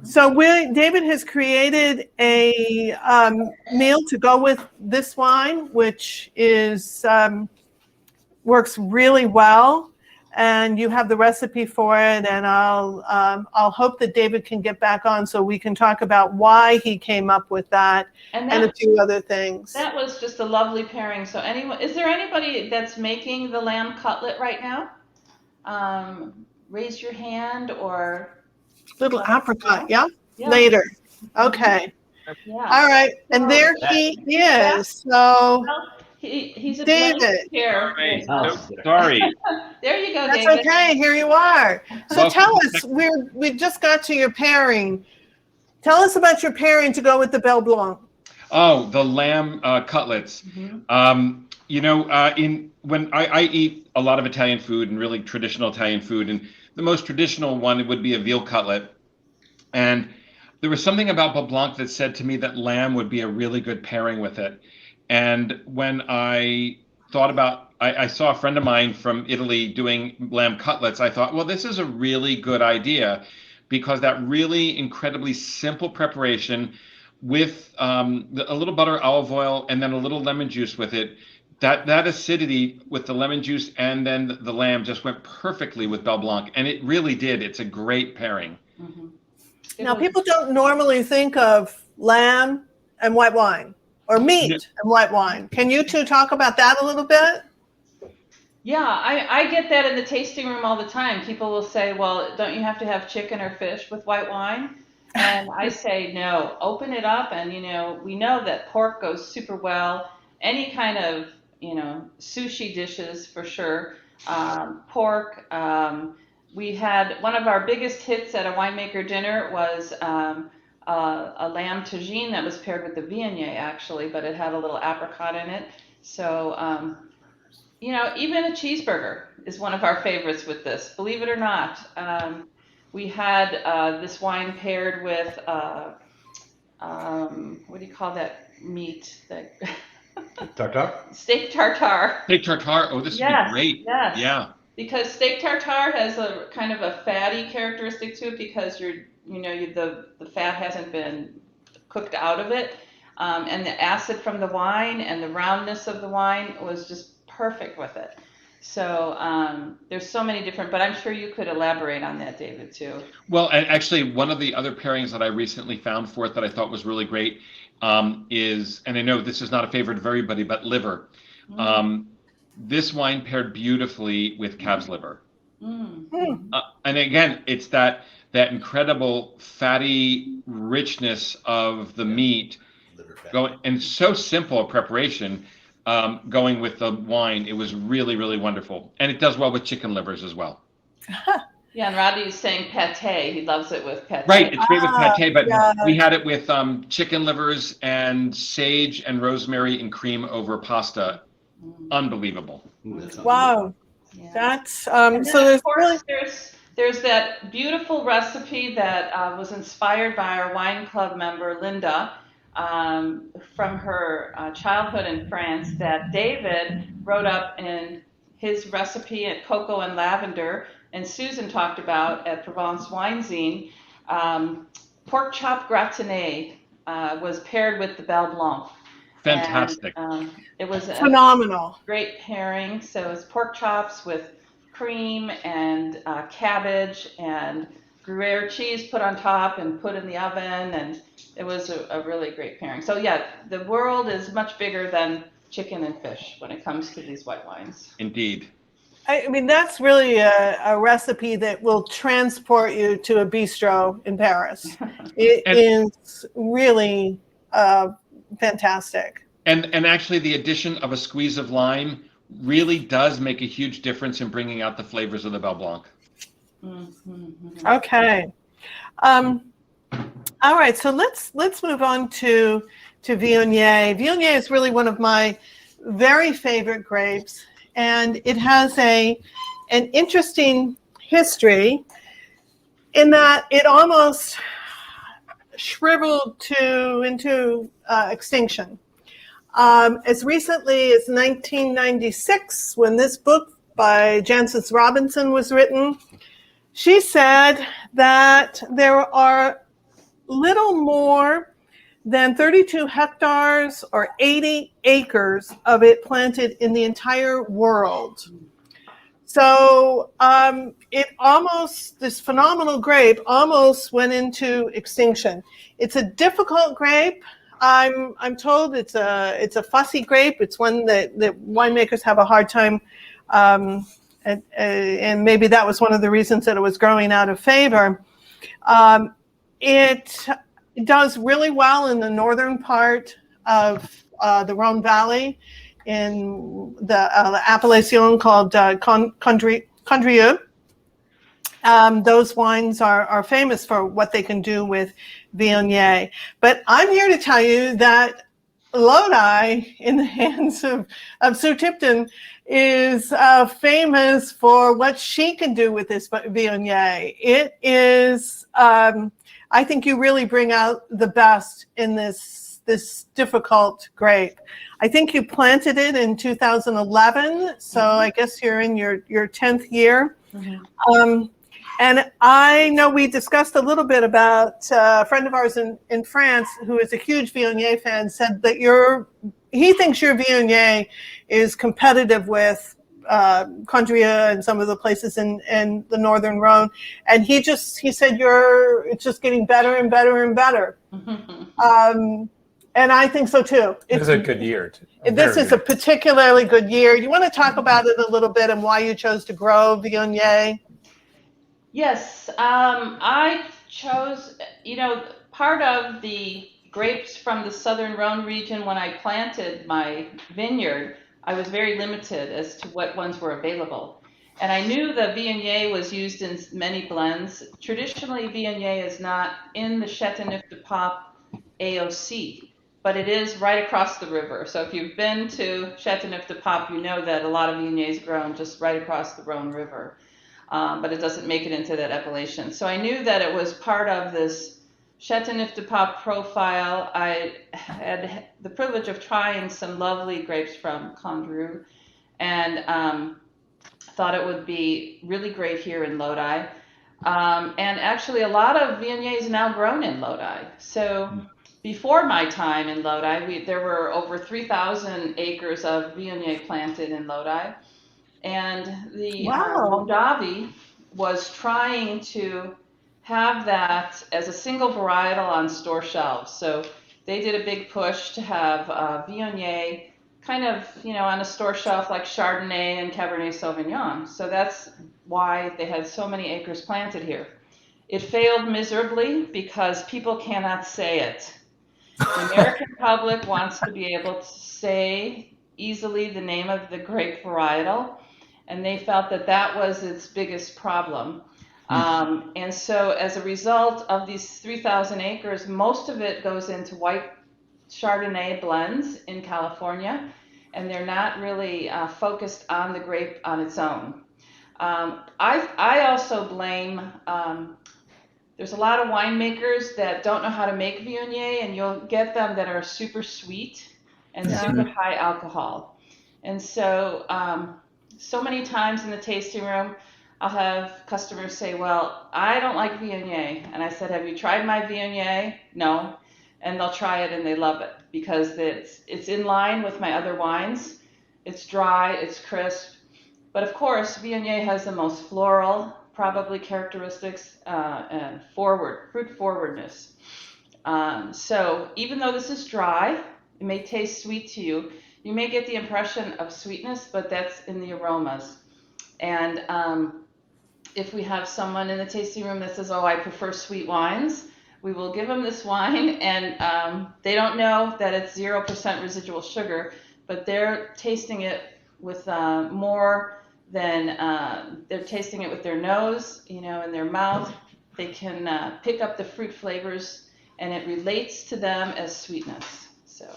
So David has created a meal to go with this wine, which is works really well. And you have the recipe for it, and I'll hope that David can get back on so we can talk about why he came up with that and a few other things. That was just a lovely pairing. So is there anybody that's making the lamb cutlet right now? Raise your hand or little apricot, yeah? Later. Okay. Yeah. All right, and there he is. Yeah. So. He's a David. Here. Sorry. There you go, That's David. okay. Here you are. So tell us, we just got to your pairing. Tell us about your pairing to go with the Belle Blanc. Oh, the lamb cutlets. Mm-hmm. When I eat a lot of Italian food and really traditional Italian food, and the most traditional one would be a veal cutlet. And there was something about Belle Blanc that said to me that lamb would be a really good pairing with it. And when I thought about, I saw a friend of mine from Italy doing lamb cutlets, I thought, well, this is a really good idea, because that really incredibly simple preparation with a little butter, olive oil, and then a little lemon juice with it, that acidity with the lemon juice and then the lamb just went perfectly with Belle Blanc. And it really did. It's a great pairing. Mm-hmm. Now, people don't normally think of lamb and white wine. Or meat and white wine. Can you two talk about that a little bit? Yeah, I get that in the tasting room all the time. People will say, well, don't you have to have chicken or fish with white wine? And I say, no, open it up. And, we know that pork goes super well. Any kind of, sushi dishes for sure. Pork. We had one of our biggest hits at a winemaker dinner was a lamb tagine that was paired with the Viognier, actually, but it had a little apricot in it. So, even a cheeseburger is one of our favorites with this, believe it or not. We had this wine paired with, what do you call that meat? Tartar? Steak tartare. Steak tartare. Oh, this would Yes, be great. yes. Yeah. Because steak tartare has a kind of a fatty characteristic to it because the fat hasn't been cooked out of it. And the acid from the wine and the roundness of the wine was just perfect with it. So there's so many different, but I'm sure you could elaborate on that, David, too. Well, and actually, one of the other pairings that I recently found for it that I thought was really great is, and I know this is not a favorite of everybody, but liver. This wine paired beautifully with calf's liver. And again, it's that incredible fatty richness of the meat going, and so simple a preparation going with the wine. It was really, really wonderful. And it does well with chicken livers as well. Yeah, and Rodney's saying pate. He loves it with pate. Right, it's great with pate, but yeah. we had it with chicken livers and sage and rosemary and cream over pasta. Unbelievable. Wow. Yeah. That's And so then, there's of course, there's that beautiful recipe that was inspired by our wine club member Linda from her childhood in France that David wrote up in his recipe at Cocoa and Lavender, and Susan talked about at Provence Winezine. Pork chop gratiné was paired with the Belle Blanc. Fantastic. And, it was a phenomenal. great pairing. So it's pork chops with cream and cabbage and Gruyere cheese put on top and put in the oven, and it was a really great pairing. So yeah, the world is much bigger than chicken and fish when it comes to these white wines. Indeed. I mean, that's really a recipe that will transport you to a bistro in Paris. It is really fantastic. And actually, the addition of a squeeze of lime really does make a huge difference in bringing out the flavors of the Belle Blanc. Okay. All right. So let's move on to Viognier. Viognier is really one of my very favorite grapes, and it has an interesting history in that it almost shriveled into extinction. As recently as 1996, when this book by Jancis Robinson was written, she said that there are little more than 32 hectares or 80 acres of it planted in the entire world. So this phenomenal grape almost went into extinction. It's a difficult grape. I'm told it's a fussy grape. It's one that winemakers have a hard time, and maybe that was one of the reasons that it was growing out of favor. It does really well in the northern part of the Rhone Valley, in the appellation called Condrieu. Those wines are famous for what they can do with Viognier. But I'm here to tell you that Lodi, in the hands of Sue Tipton, is famous for what she can do with this Viognier. It is, I think you really bring out the best in this difficult grape. I think you planted it in 2011, so I guess you're in your 10th year. And I know we discussed a little bit about a friend of ours in France who is a huge Viognier fan, said that he thinks your Viognier is competitive with Condrieu and some of the places in the Northern Rhone. And he said it's just getting better and better and better. And I think so too. It was a good year. This is a particularly good year. You want to talk about it a little bit and why you chose to grow Viognier? Yes, I chose, part of the grapes from the Southern Rhone region when I planted my vineyard, I was very limited as to what ones were available. And I knew the Viognier was used in many blends. Traditionally, Viognier is not in the Châteauneuf-du-Pape AOC, but it is right across the river. So if you've been to Châteauneuf-du-Pape, you know that a lot of Viognier is grown just right across the Rhone River. But it doesn't make it into that appellation. So I knew that it was part of this Châteauneuf-du-Pape profile. I had the privilege of trying some lovely grapes from Condrieu, and thought it would be really great here in Lodi. And actually, a lot of Viognier is now grown in Lodi. So before my time in Lodi, there were over 3,000 acres of Viognier planted in Lodi. And the Wow. Mondavi was trying to have that as a single varietal on store shelves. So they did a big push to have Viognier kind of, on a store shelf like Chardonnay and Cabernet Sauvignon. So that's why they had so many acres planted here. It failed miserably because people cannot say it. The American public wants to be able to say easily the name of the grape varietal, and they felt that that was its biggest problem. And so as a result of these 3,000 acres, most of it goes into white Chardonnay blends in California, and they're not really focused on the grape on its own. I also blame, there's a lot of winemakers that don't know how to make Viognier, and you'll get them that are super sweet and super high alcohol. And so, so many times in the tasting room, I'll have customers say, well, I don't like Viognier. And I said, have you tried my Viognier? No. And they'll try it and they love it because it's in line with my other wines. It's dry, it's crisp. But of course, Viognier has the most floral, probably characteristics, and fruit forwardness. So even though this is dry, it may taste sweet to you. You may get the impression of sweetness, but that's in the aromas. And if we have someone in the tasting room that says, oh, I prefer sweet wines, we will give them this wine, and they don't know that it's 0% residual sugar, but they're tasting it with more than, they're tasting it with their nose, in their mouth. They can pick up the fruit flavors, and it relates to them as sweetness. So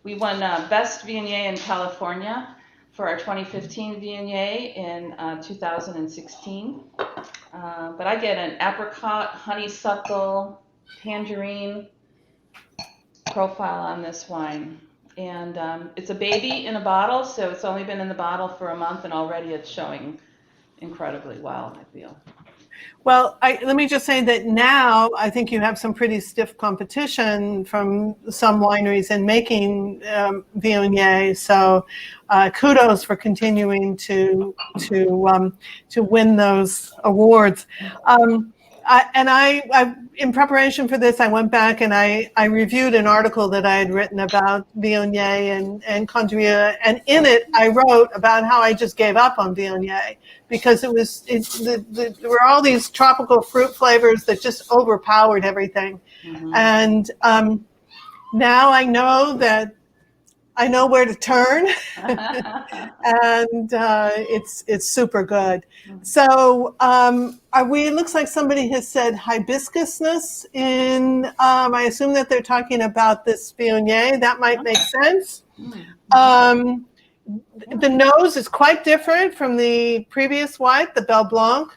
we won Best Viognier in California for our 2015 Viognier in 2016. But I get an apricot, honeysuckle, tangerine profile on this wine. And it's a baby in a bottle, so it's only been in the bottle for a month, and already it's showing incredibly well, I feel. Well, let me just say that now I think you have some pretty stiff competition from some wineries in making Viognier. So kudos for continuing to win those awards. I in preparation for this, I went back and I reviewed an article that I had written about Viognier and Condrieu, and in it I wrote about how I just gave up on Viognier because there were all these tropical fruit flavors that just overpowered everything. And now I know that I know where to turn, and it's super good. So it looks like somebody has said hibiscusness in, I assume that they're talking about this Viognier. That might make sense. The nose is quite different from the previous white, the Belle Blanc.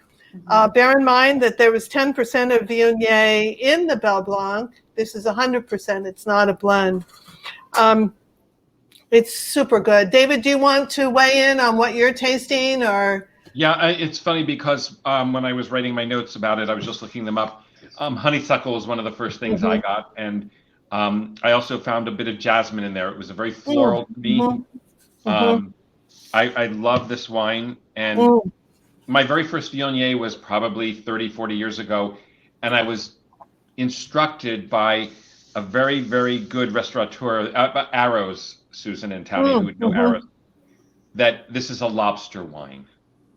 Bear in mind that there was 10% of Viognier in the Belle Blanc. This is 100%. It's not a blend. It's super good. David, do you want to weigh in on what you're tasting, or? Yeah, it's funny because when I was writing my notes about it, I was just looking them up. Honeysuckle is one of the first things I got, and I also found a bit of jasmine in there. It was a very floral to me. I love this wine, and my very first Viognier was probably 30, 40 years ago, and I was instructed by a very, very good restaurateur, Arrows, Susan and Tony, who would know Mhm. Arrows, that this is a lobster wine.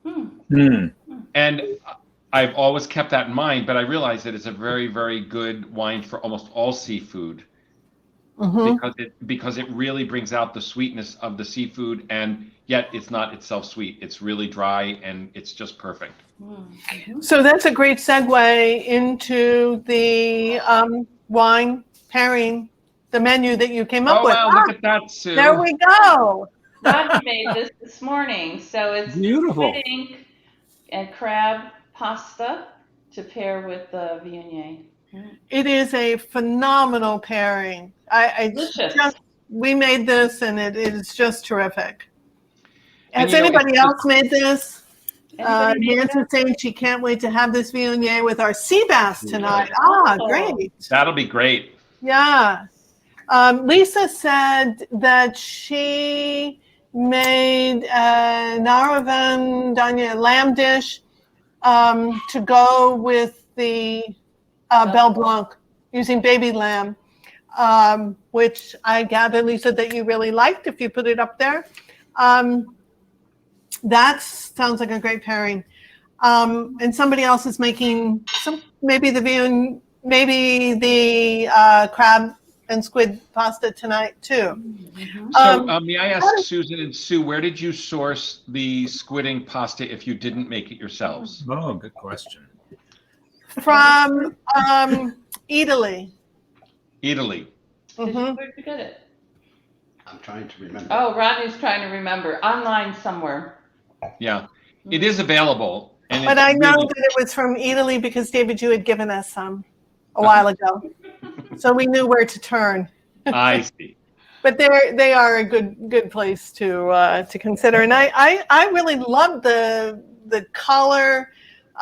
Mm. And I've always kept that in mind, but I realize that it's a very, very good wine for almost all seafood Mhm. because it really brings out the sweetness of the seafood, and yet it's not itself sweet. It's really dry and it's just perfect. So that's a great segue into the wine pairing, the menu that you came up Oh with. wow, look at that, Sue. There we go. Robbie made this morning, so it's Beautiful. squid ink and crab pasta to pair with the Viognier. It is a phenomenal pairing. Delicious. We made this and it is just terrific. And, Has you know, anybody else made this? Anybody made Nancy's that? saying she can't wait to have this Viognier with our sea bass tonight. Oh. Ah, great. That'll be great. Yeah. Lisa said that she made Naravan Danya lamb dish to go with the Belle Blanc using baby lamb, which I gather, Lisa, that you really liked if you put it up there. That sounds like a great pairing. And somebody else is making maybe the crab and squid pasta tonight too. So may I ask Susan and Sue, where did you source the squid ink pasta if you didn't make it yourselves? Oh, good question. From Italy. Italy. Mhm. Where'd you get it? I'm trying to remember. Oh, Rodney's trying to remember. Online somewhere. Yeah, it is available. And But it's I know really- that it was from Italy because David, you had given us some a while ago, so we knew where to turn. I see. But they are a good place to consider, and I really love the color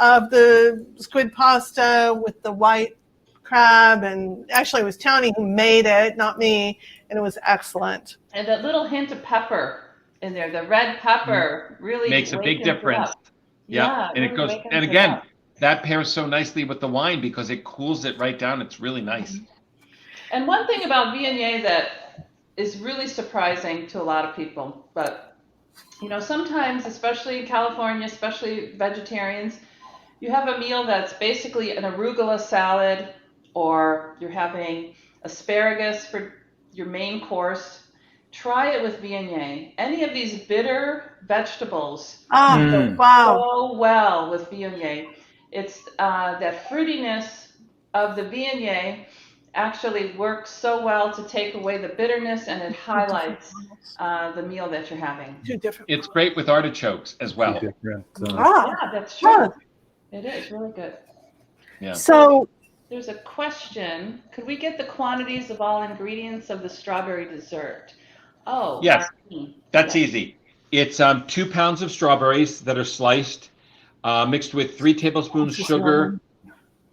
of the squid pasta with the white crab, and actually it was Tony who made it, not me, and it was excellent. And that little hint of pepper in there, the red pepper really Makes a big wakens it difference. up. Yeah, and it really goes. wakens And it again, up. that pairs so nicely with the wine because it cools it right down. It's really nice. And one thing about Viognier that is really surprising to a lot of people, but sometimes, especially in California, especially vegetarians, you have a meal that's basically an arugula salad, or you're having asparagus for your main course. Try it with Viognier. Any of these bitter vegetables Oh, wow. so well with Viognier. It's that fruitiness of the Viognier actually works so well to take away the bitterness, and it highlights the meal that you're having. Two different. It's great with artichokes as well. Different, Ah, Yeah, that's true. It is really good. Yeah. so There's a question. Could we get the quantities of all ingredients of the strawberry dessert? Oh, Yes. Marlene. That's Yes. easy. It's 2 pounds of strawberries that are sliced, mixed with 3 tablespoons sugar,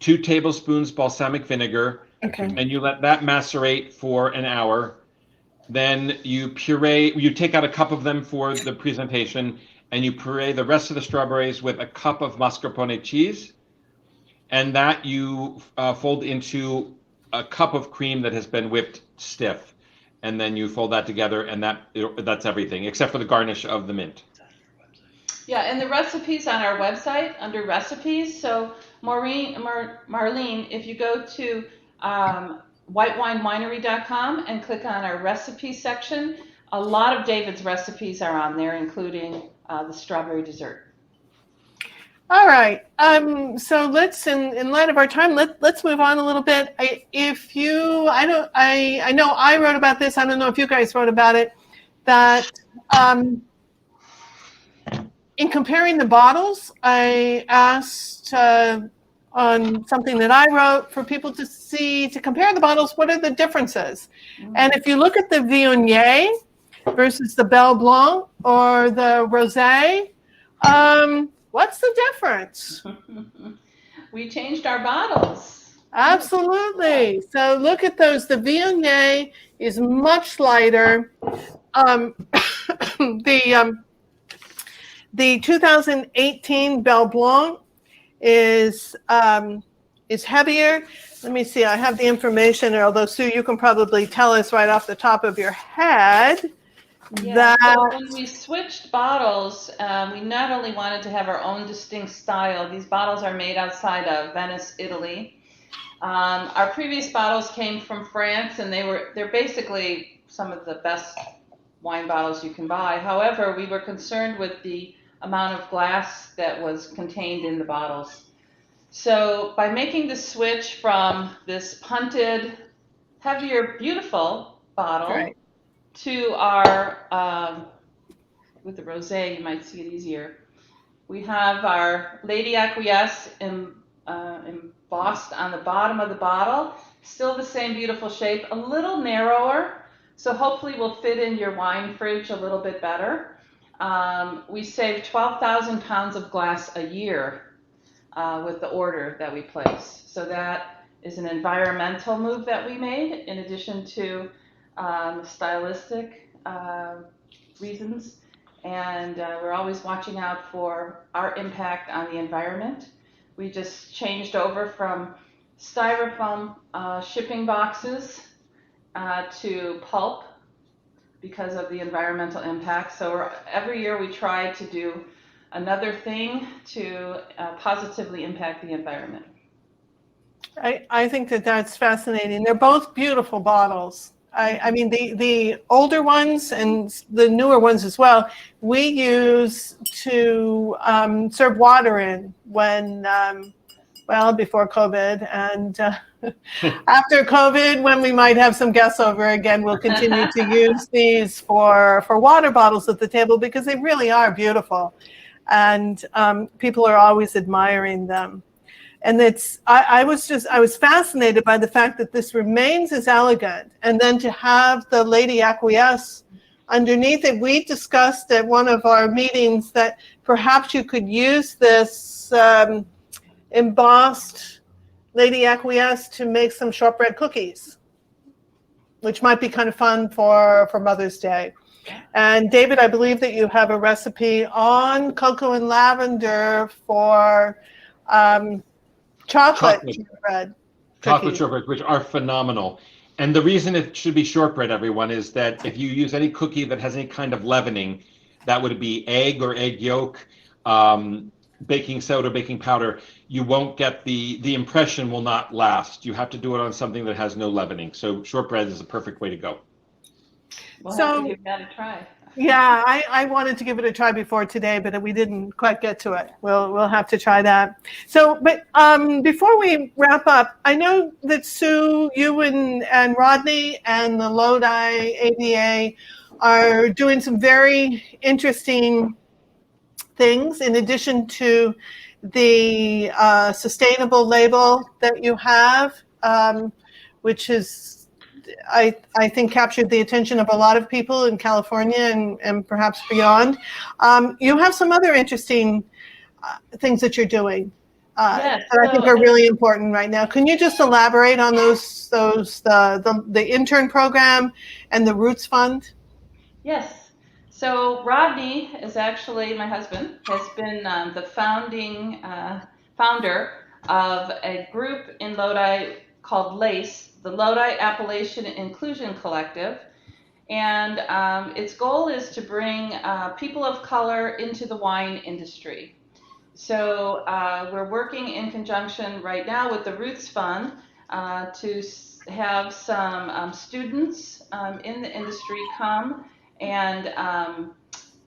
2 tablespoons balsamic vinegar, okay. and you let that macerate for an hour. Then you take out a cup of them for the presentation, and you puree the rest of the strawberries with a cup of mascarpone cheese, and that you fold into a cup of cream that has been whipped stiff. And then you fold that together, and that's everything, except for the garnish of the mint. Yeah, and the recipe's on our website under recipes. So Marlene, if you go to whitewinewinery.com and click on our recipe section, a lot of David's recipes are on there, including the strawberry dessert. All right. So let's, in light of our time, let's move on a little bit. I know I wrote about this. I don't know if you guys wrote about it. That in comparing the bottles, I asked on something that I wrote for people to compare the bottles. What are the differences? And if you look at the Viognier versus the Belle Blanc or the Rosé, what's the difference? We changed our bottles. Absolutely. So look at those. The Viognier is much lighter. The 2018 Belle Blanc is is heavier. Let me see, I have the information, although Sue, you can probably tell us right off the top of your head Yeah, that, so when we switched bottles, we not only wanted to have our own distinct style. These bottles are made outside of Venice, Italy. Our previous bottles came from France, and they're basically some of the best wine bottles you can buy. However, we were concerned with the amount of glass that was contained in the bottles. So by making the switch from this punted, heavier, beautiful bottle right, to our, with the rosé, you might see it easier. We have our Lady Acquiesce embossed on the bottom of the bottle. Still the same beautiful shape, a little narrower, so hopefully will fit in your wine fridge a little bit better. We save 12,000 pounds of glass a year with the order that we place. So that is an environmental move that we made in addition to stylistic reasons. And we're always watching out for our impact on the environment. We just changed over from styrofoam shipping boxes to pulp because of the environmental impact. So every year we try to do another thing to positively impact the environment. I think that that's fascinating. They're both beautiful bottles. I mean, the older ones and the newer ones as well, we use to serve water in when, well, before COVID. And after COVID, when we might have some guests over again, we'll continue to use these for water bottles at the table because they really are beautiful. And people are always admiring them. And I was fascinated by the fact that this remains as elegant. And then to have the Lady Acquiesce underneath it, we discussed at one of our meetings that perhaps you could use this embossed Lady Acquiesce to make some shortbread cookies, which might be kind of fun for Mother's Day. And David, I believe that you have a recipe on cocoa and lavender for chocolate shortbread. Chocolate shortbread, which are phenomenal. And the reason it should be shortbread, everyone, is that if you use any cookie that has any kind of leavening, that would be egg or egg yolk, baking soda, baking powder, you won't get the impression will not last. You have to do it on something that has no leavening. So shortbread is a perfect way to go. We'll have to give that a try. Yeah, I wanted to give it a try before today, but we didn't quite get to it. We'll have to try that. So, but before we wrap up, I know that Sue, you and Rodney and the Lodi ABA are doing some very interesting things in addition to the sustainable label that you have, which is I think captured the attention of a lot of people in California and perhaps beyond. You have some other interesting things that you're doing Yes, that I think are really important right now. Can you just elaborate on those the intern program and the Roots Fund? Yes. So Rodney is actually my husband, has been the founding founder of a group in Lodi called LACE, the Lodi Appalachian Inclusion Collective. And its goal is to bring people of color into the wine industry. So we're working in conjunction right now with the Roots Fund to have some students in the industry come and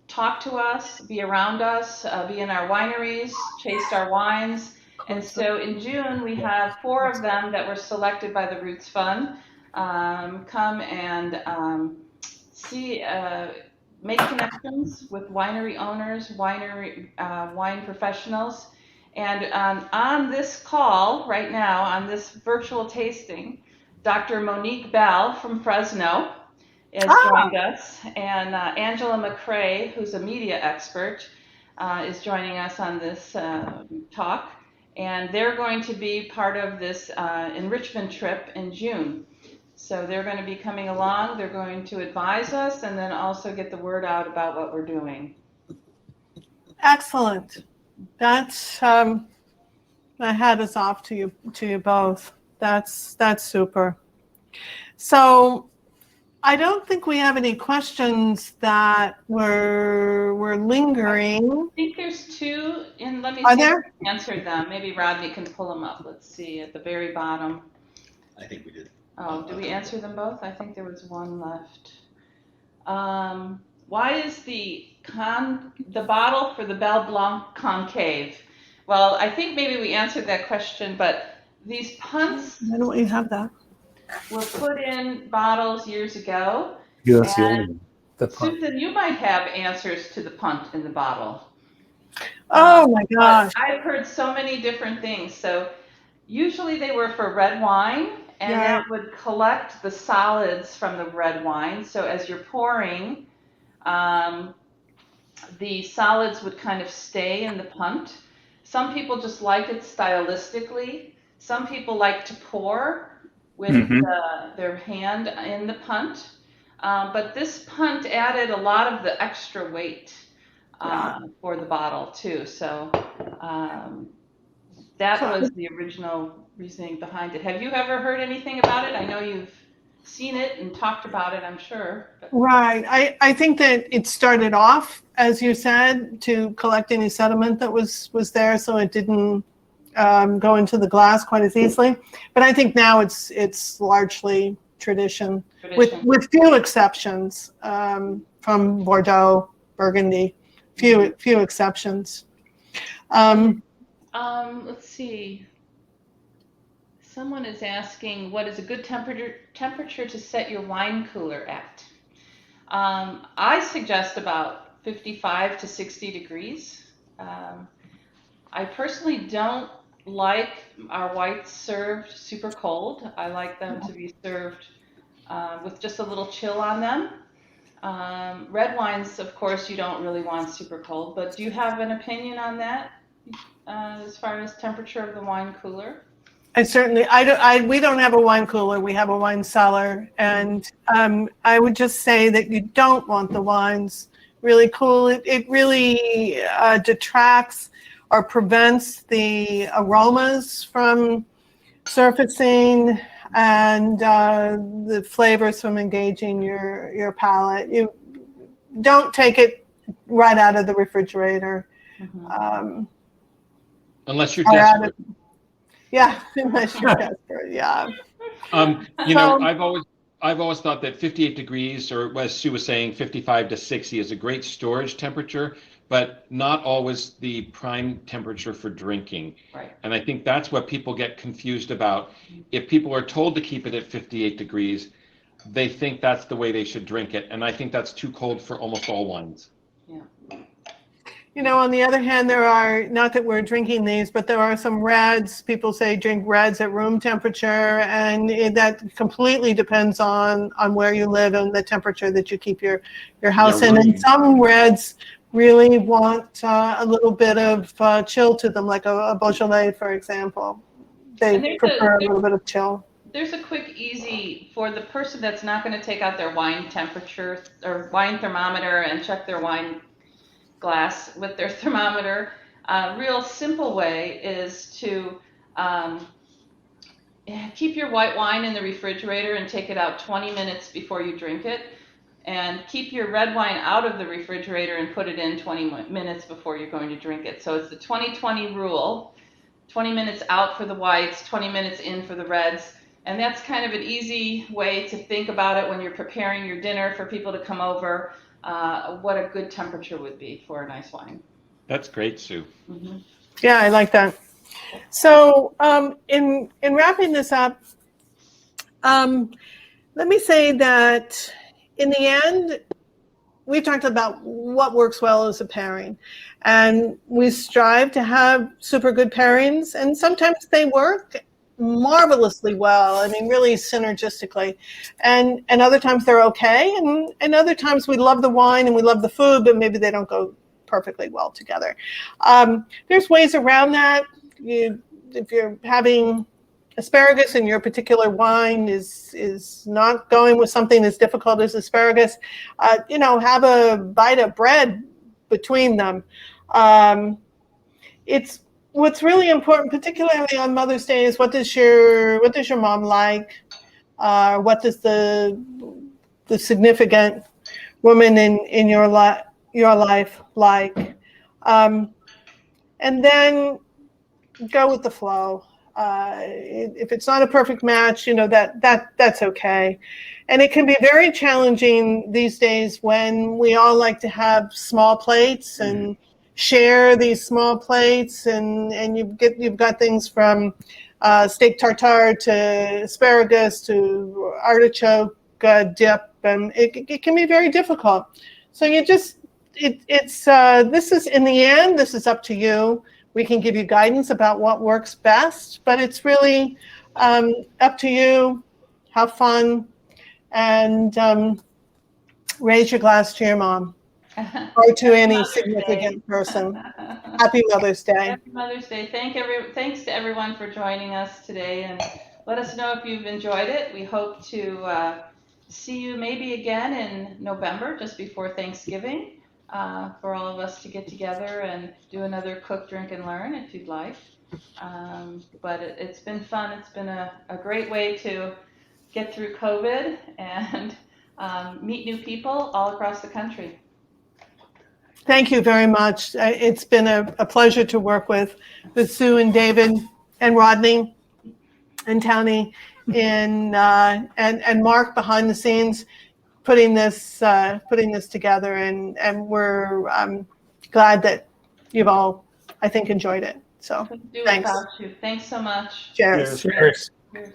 talk to us, be around us, be in our wineries, taste our wines. And so in June, we have 4 of them that were selected by the Roots Fund come and see, make connections with winery owners, wine professionals. And on this call right now, on this virtual tasting, Dr. Monique Bell from Fresno has joined us, and Angela McCrae, who's a media expert, is joining us on this talk. And they're going to be part of this enrichment trip in June. So they're going to be coming along, they're going to advise us, and then also get the word out about what we're doing. Excellent. That's My hat is off to you both. That's super. So I don't think we have any questions that were lingering. I think there's two, and let me Are see if there? I answered them. Maybe Rodney can pull them up. Let's see at the very bottom. I think we did. Oh, did we answer them both? I think there was one left. Why is the bottle for the Belle Blanc concave? Well, I think maybe we answered that question, but these punts Why don't we have that? were put in bottles years ago. Yeah, that's the And old one. The pump. Susan, you might have answers to the punt in the bottle. Oh my But gosh. I've heard so many different things. So usually they were for red wine, and Yeah. that would collect the solids from the red wine. So as you're pouring, the solids would kind of stay in the punt. Some people just like it stylistically. Some people like to pour with their hand in the punt. But this punt added a lot of the extra weight for the bottle too. So that was the original reasoning behind it. Have you ever heard anything about it? I know you've seen it and talked about it, I'm sure. But. Right. I think that it started off, as you said, to collect any sediment that was there, so it didn't go into the glass quite as easily. But I think now it's largely tradition. With few exceptions from Bordeaux, Burgundy, few exceptions. Let's see. Someone is asking, what is a good temperature to set your wine cooler at? I suggest about 55 to 60 degrees. I personally don't like our whites served super cold. I like them to be served with just a little chill on them. Red wines, of course, you don't really want super cold, but do you have an opinion on that as far as temperature of the wine cooler? We don't have a wine cooler. We have a wine cellar, and I would just say that you don't want the wines really cool. It really detracts or prevents the aromas from surfacing and the flavors from engaging your palate. You don't take it right out of the refrigerator. Mm-hmm. Unless you're desperate. Yeah, unless you're desperate. Yeah. I've always thought that 58 degrees, or as Sue was saying, 55 to 60 is a great storage temperature, but not always the prime temperature for drinking. Right. And I think that's what people get confused about. If people are told to keep it at 58 degrees, they think that's the way they should drink it. And I think that's too cold for almost all wines. Yeah. On the other hand, there are, not that we're drinking these, but there are some reds. People say drink reds at room temperature, and that completely depends on where you live and the temperature that you keep your house in. And some reds really want a little bit of chill to them, like a Beaujolais, for example. They prefer a little bit of chill. There's a quick, easy, for the person that's not going to take out their wine temperature or wine thermometer and check their wine glass with their thermometer. Real simple way is to keep your white wine in the refrigerator and take it out 20 minutes before you drink it, and keep your red wine out of the refrigerator and put it in 20 minutes before you're going to drink it. So it's the 20-20 rule: 20 minutes out for the whites, 20 minutes in for the reds. And that's kind of an easy way to think about it when you're preparing your dinner for people to come over. What a good temperature would be for a nice wine. That's great, Sue. Mm-hmm. Yeah, I like that. So in wrapping this up, let me say that in the end, we talked about what works well as a pairing, and we strive to have super good pairings, and sometimes they work marvelously well. I mean, really synergistically, and other times they're okay, and other times we love the wine and we love the food, but maybe they don't go perfectly well together. There's ways around that. If you're having asparagus and your particular wine is not going with something as difficult as asparagus, have a bite of bread between them. what's really important, particularly on Mother's Day, is what does your mom like? What does the significant woman in your life like? And then go with the flow. If it's not a perfect match, that's okay. And it can be very challenging these days when we all like to have small plates and share these small plates, and you've got things from steak tartare to asparagus to artichoke dip, and it can be very difficult. So you just this is, in the end, this is up to you. We can give you guidance about what works best, but it's really up to you. Have fun, and raise your glass to your mom or to any significant person. Happy Mother's Day. Happy Mother's Day. Thanks to everyone for joining us today, and let us know if you've enjoyed it. We hope to see you maybe again in November, just before Thanksgiving. For all of us to get together and do another Cook, Drink, and Learn if you'd like. But it's been fun. It's been a great way to get through COVID and meet new people all across the country. Thank you very much. It's been a pleasure to work with Sue and David and Rodney and Tony and Mark behind the scenes, putting this together, and we're glad that you've all, I think, enjoyed it. So Couldn't do it thanks. without you. Thanks so much. Cheers. Cheers. Cheers.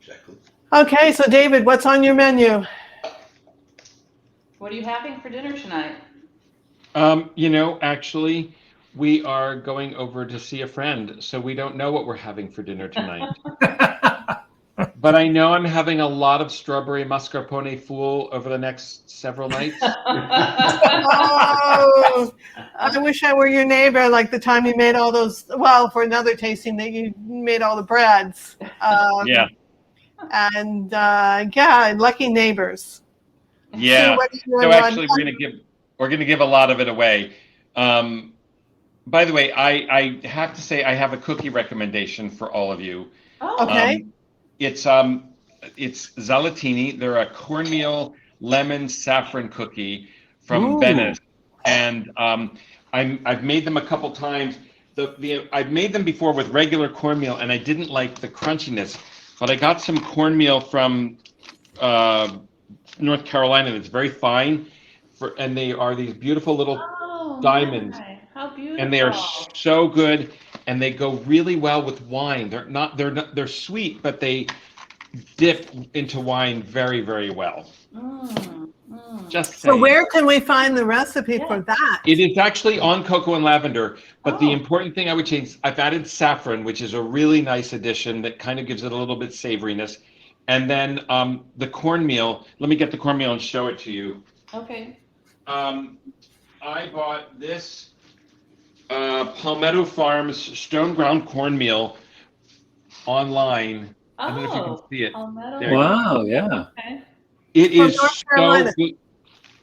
Exactly. Okay, so David, what's on your menu? What are you having for dinner tonight? Actually, we are going over to see a friend, so we don't know what we're having for dinner tonight. But I know I'm having a lot of strawberry mascarpone fool over the next several nights. Oh, I wish I were your neighbor, like the time you made all those, well, for another tasting that you made all the breads. Yeah. And yeah, lucky neighbors. Yeah. So what do you So want? actually, we're gonna give a lot of it away. By the way, I have to say I have a cookie recommendation for all of you. Oh, Okay. It's Zalatini. They're a cornmeal lemon saffron cookie from Ooh. Venice, and I've made them a couple times. I've made them before with regular cornmeal, and I didn't like the crunchiness. But I got some cornmeal from North Carolina that's very fine, and they are these beautiful little diamonds. My. How beautiful. And they are so good, and they go really well with wine. They're sweet, but they dip into wine very, very well. Just saying. So where can we find the recipe for that? It is actually on Cocoa and Lavender, but the Oh. important thing I would change, I've added saffron, which is a really nice addition that kind of gives it a little bit savoriness. And then the cornmeal, let me get the cornmeal and show it to you. Okay. I bought this Palmetto Farms stone ground cornmeal online. I don't know if you can see it. Palmetto. There you go. Wow, yeah. Okay. It From is North so Carolina. good.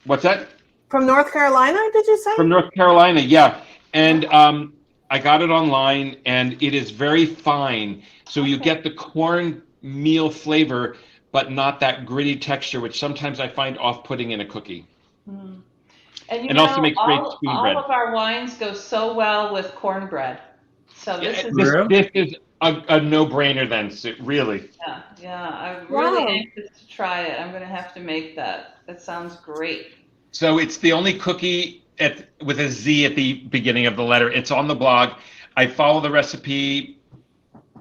What's that? From North Carolina, did you say? From North Carolina, yeah. And I got it online, and it is very fine. So you get the cornmeal flavor, but not that gritty texture, which sometimes I find off-putting in a cookie. Mm. And And also makes great spoon all bread. of our wines go so well with cornbread. So this is This is a no-brainer then, so really. yeah. I'm really Wow. anxious to try it. I'm going to have to make that. That sounds great. So it's the only cookie with a Z at the beginning of the letter. It's on the blog. I follow the recipe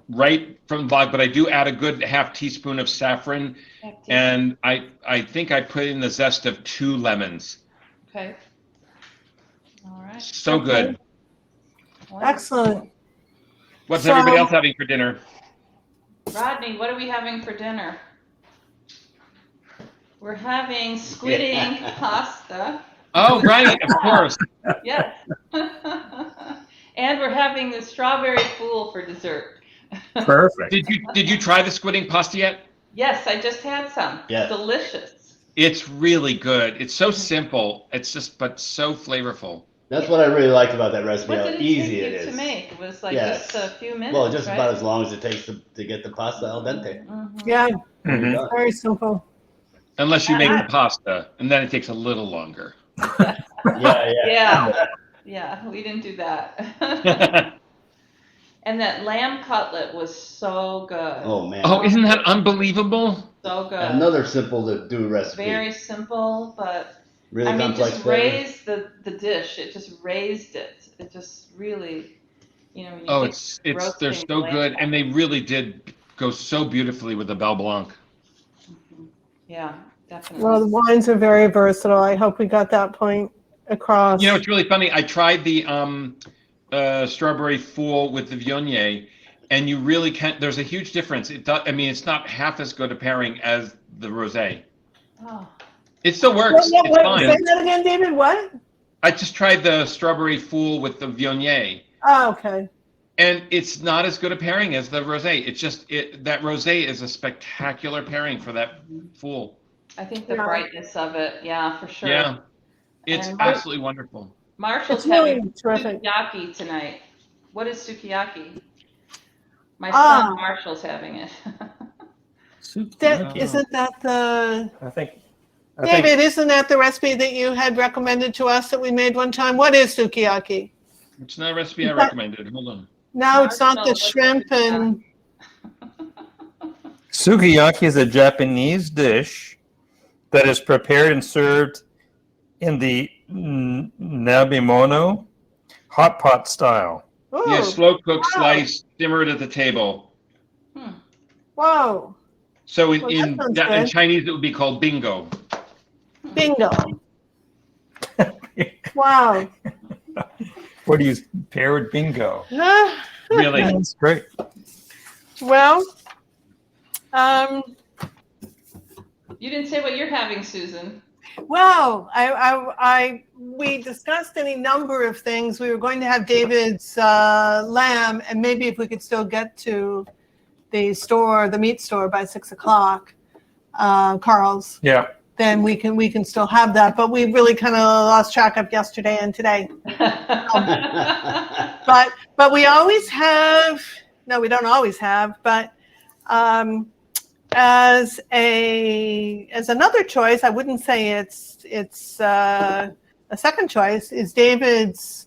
right from the blog, but I do add a good half teaspoon of saffron, and I think I put in the zest of 2 lemons. Okay. All right. So good. Excellent. What's So- everybody else having for dinner? Rodney, what are we having for dinner? We're having squidding pasta. Oh, right, of course. Yes. And we're having the strawberry fool for dessert. Perfect. Did you try the squidding pasta yet? Yes, I just had some. Yes. Delicious. It's really good. It's so simple. It's just, but so flavorful. That's what I really liked about that recipe, What how did it easy take it you is. to make? It was like Yes. just a few minutes, Well, just right? about as long as it takes to get the pasta al dente. Mhm. Yeah, You're done. very simple. Unless you make I- the pasta, and then it takes a little longer. Yeah. Yeah, yeah, we didn't do that. And that lamb cutlet was so good. Oh man. Oh, isn't that unbelievable? So good. Another simple to do recipe. Very simple, but Really I mean, complex just flavor. raised the dish. It just raised it. It just really, when you Oh, think it's they're roasting so lamb good, and they really did go so beautifully with the Bel Blanc. Mhm. Yeah, definitely. Well, the wines are very versatile. I hope we got that point across. You know, it's really funny. I tried the strawberry fool with the Viognier, and you really can't. There's a huge difference. I mean, it's not half as good a pairing as the rosé. Oh, It still works. It's Say fine. that again, David. What? I just tried the strawberry fool with the Viognier, Oh, okay. and it's not as good a pairing as the rosé. It's just that rosé is a spectacular pairing for that fool. I think the Yeah. brightness of it, yeah, for sure. Yeah, it's And absolutely wonderful. Marshall's It's really having terrific. sukiyaki tonight. What is sukiyaki? My Ah. son Marshall's having it. Isn't that the I think David? Isn't that the recipe that you had recommended to us that we made one time? What is sukiyaki? It's not a recipe I recommended. Hold on. No, it's not the Marshall, what's shrimp and sukiyaki is a Japanese dish that is prepared and served in the nabimono hot pot style. oh, Yeah, slow cook, wow. slice, simmered at the table. Whoa, So Well, that sounds in good. Chinese it would be called bingo. bingo! Wow. What do you pair with bingo? Ah, Really? That's great. well, You didn't say what you're having, Susan. well, we discussed any number of things. We were going to have David's lamb, and maybe if we could still get to the meat store by 6:00, Carl's, Yeah. then we can still have that. But we really kind of lost track of yesterday and today. But we always have. No, we don't always have. But as another choice, I wouldn't say it's a second choice, is David's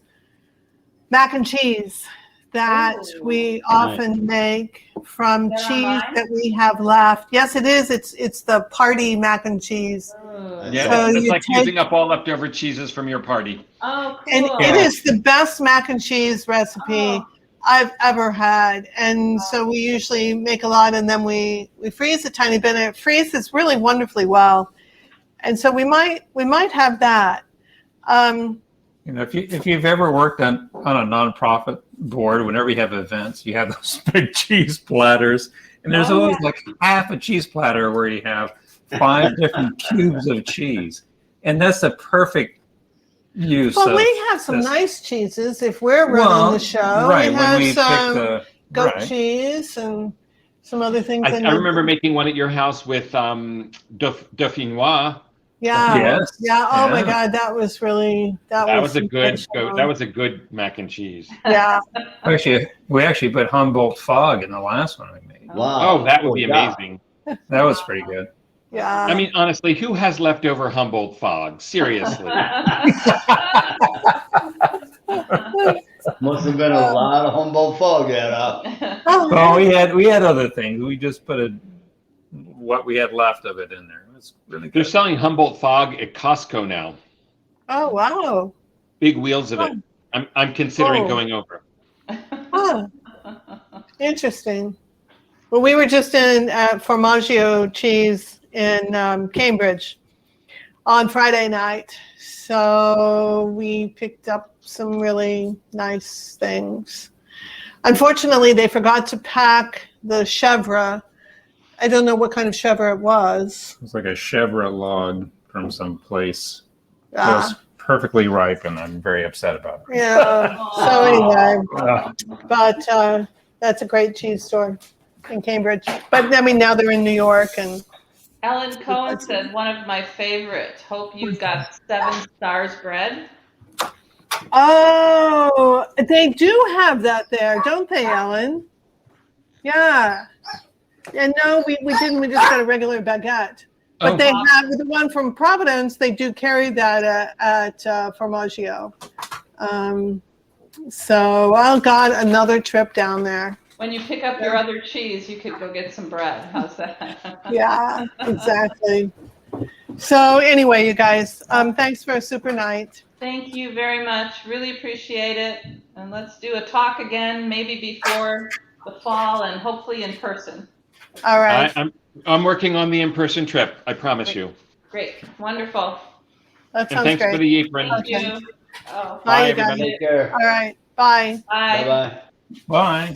mac and cheese that Ooh. we often make from Is that cheese online? that we have left. Yes, it is. It's the party mac and cheese. Ooh. Yeah, So it's you like take- using up all leftover cheeses from your party. Oh, And cool. it is the best mac and cheese recipe I've ever had. And so we usually make a lot and then we freeze a tiny bit, and it freezes really wonderfully well. And so we might have that. You know, if you've ever worked on a nonprofit board, whenever you have events, you have those big cheese platters, and there's Oh, always like half a cheese platter where you have 5 different cubes of cheese, and that's the perfect use. Well, of we have some this. nice cheeses if we're running the show. Right, we when have we pick some the goat right. cheese and some other things. I remember making one at your house with Dauphinois. Yeah. Yes. Yeah. Oh my Yeah. God, that was really That was a good sensational. that was a good mac and cheese. Yeah. We actually put Humboldt Fog in the last one we made. Wow. Oh, that would be God. amazing. That was pretty good. Yeah. I mean, honestly, who has leftover Humboldt fog? Seriously. Must have been a lot of Humboldt fog that up. Well, we had other things. We just put what we had left of it in there. It was really They're good. selling Humboldt fog at Costco now. Oh wow. Big wheels of it. I'm considering Oh. going over. Huh. Interesting. Well, we were just in Formaggio Cheese in Cambridge on Friday night, so we picked up some really nice things. Unfortunately, they forgot to pack the chèvre. I don't know what kind of chèvre it was. It's like a chèvre log from some place. It Ah, was perfectly ripe, and I'm very upset about it. yeah. So anyway, Uh, but that's a great cheese store in Cambridge. But I mean, now they're in New York, and Ellen Cohen said, one of my favorite. Hope you got 7 stars bread. Oh, they do have that there, don't they, Ellen? Yeah. And no, we didn't. We just got a regular baguette. But Oh. they have the one from Providence. They do carry that at Formaggio. So, oh God, another trip down there. When you pick up your other cheese, you could go get some bread. How's that? Yeah, exactly. So anyway, you guys, thanks for a super night. Thank you very much. Really appreciate it. And let's do a talk again, maybe before the fall and hopefully in person. All right. I'm working on the in-person trip. I promise you. Great. Wonderful. That And sounds thanks great. for the apron. Thank Okay. you. Oh, Bye, you everybody. guys. Take care. All right. Bye. bye. Bye-bye. Bye.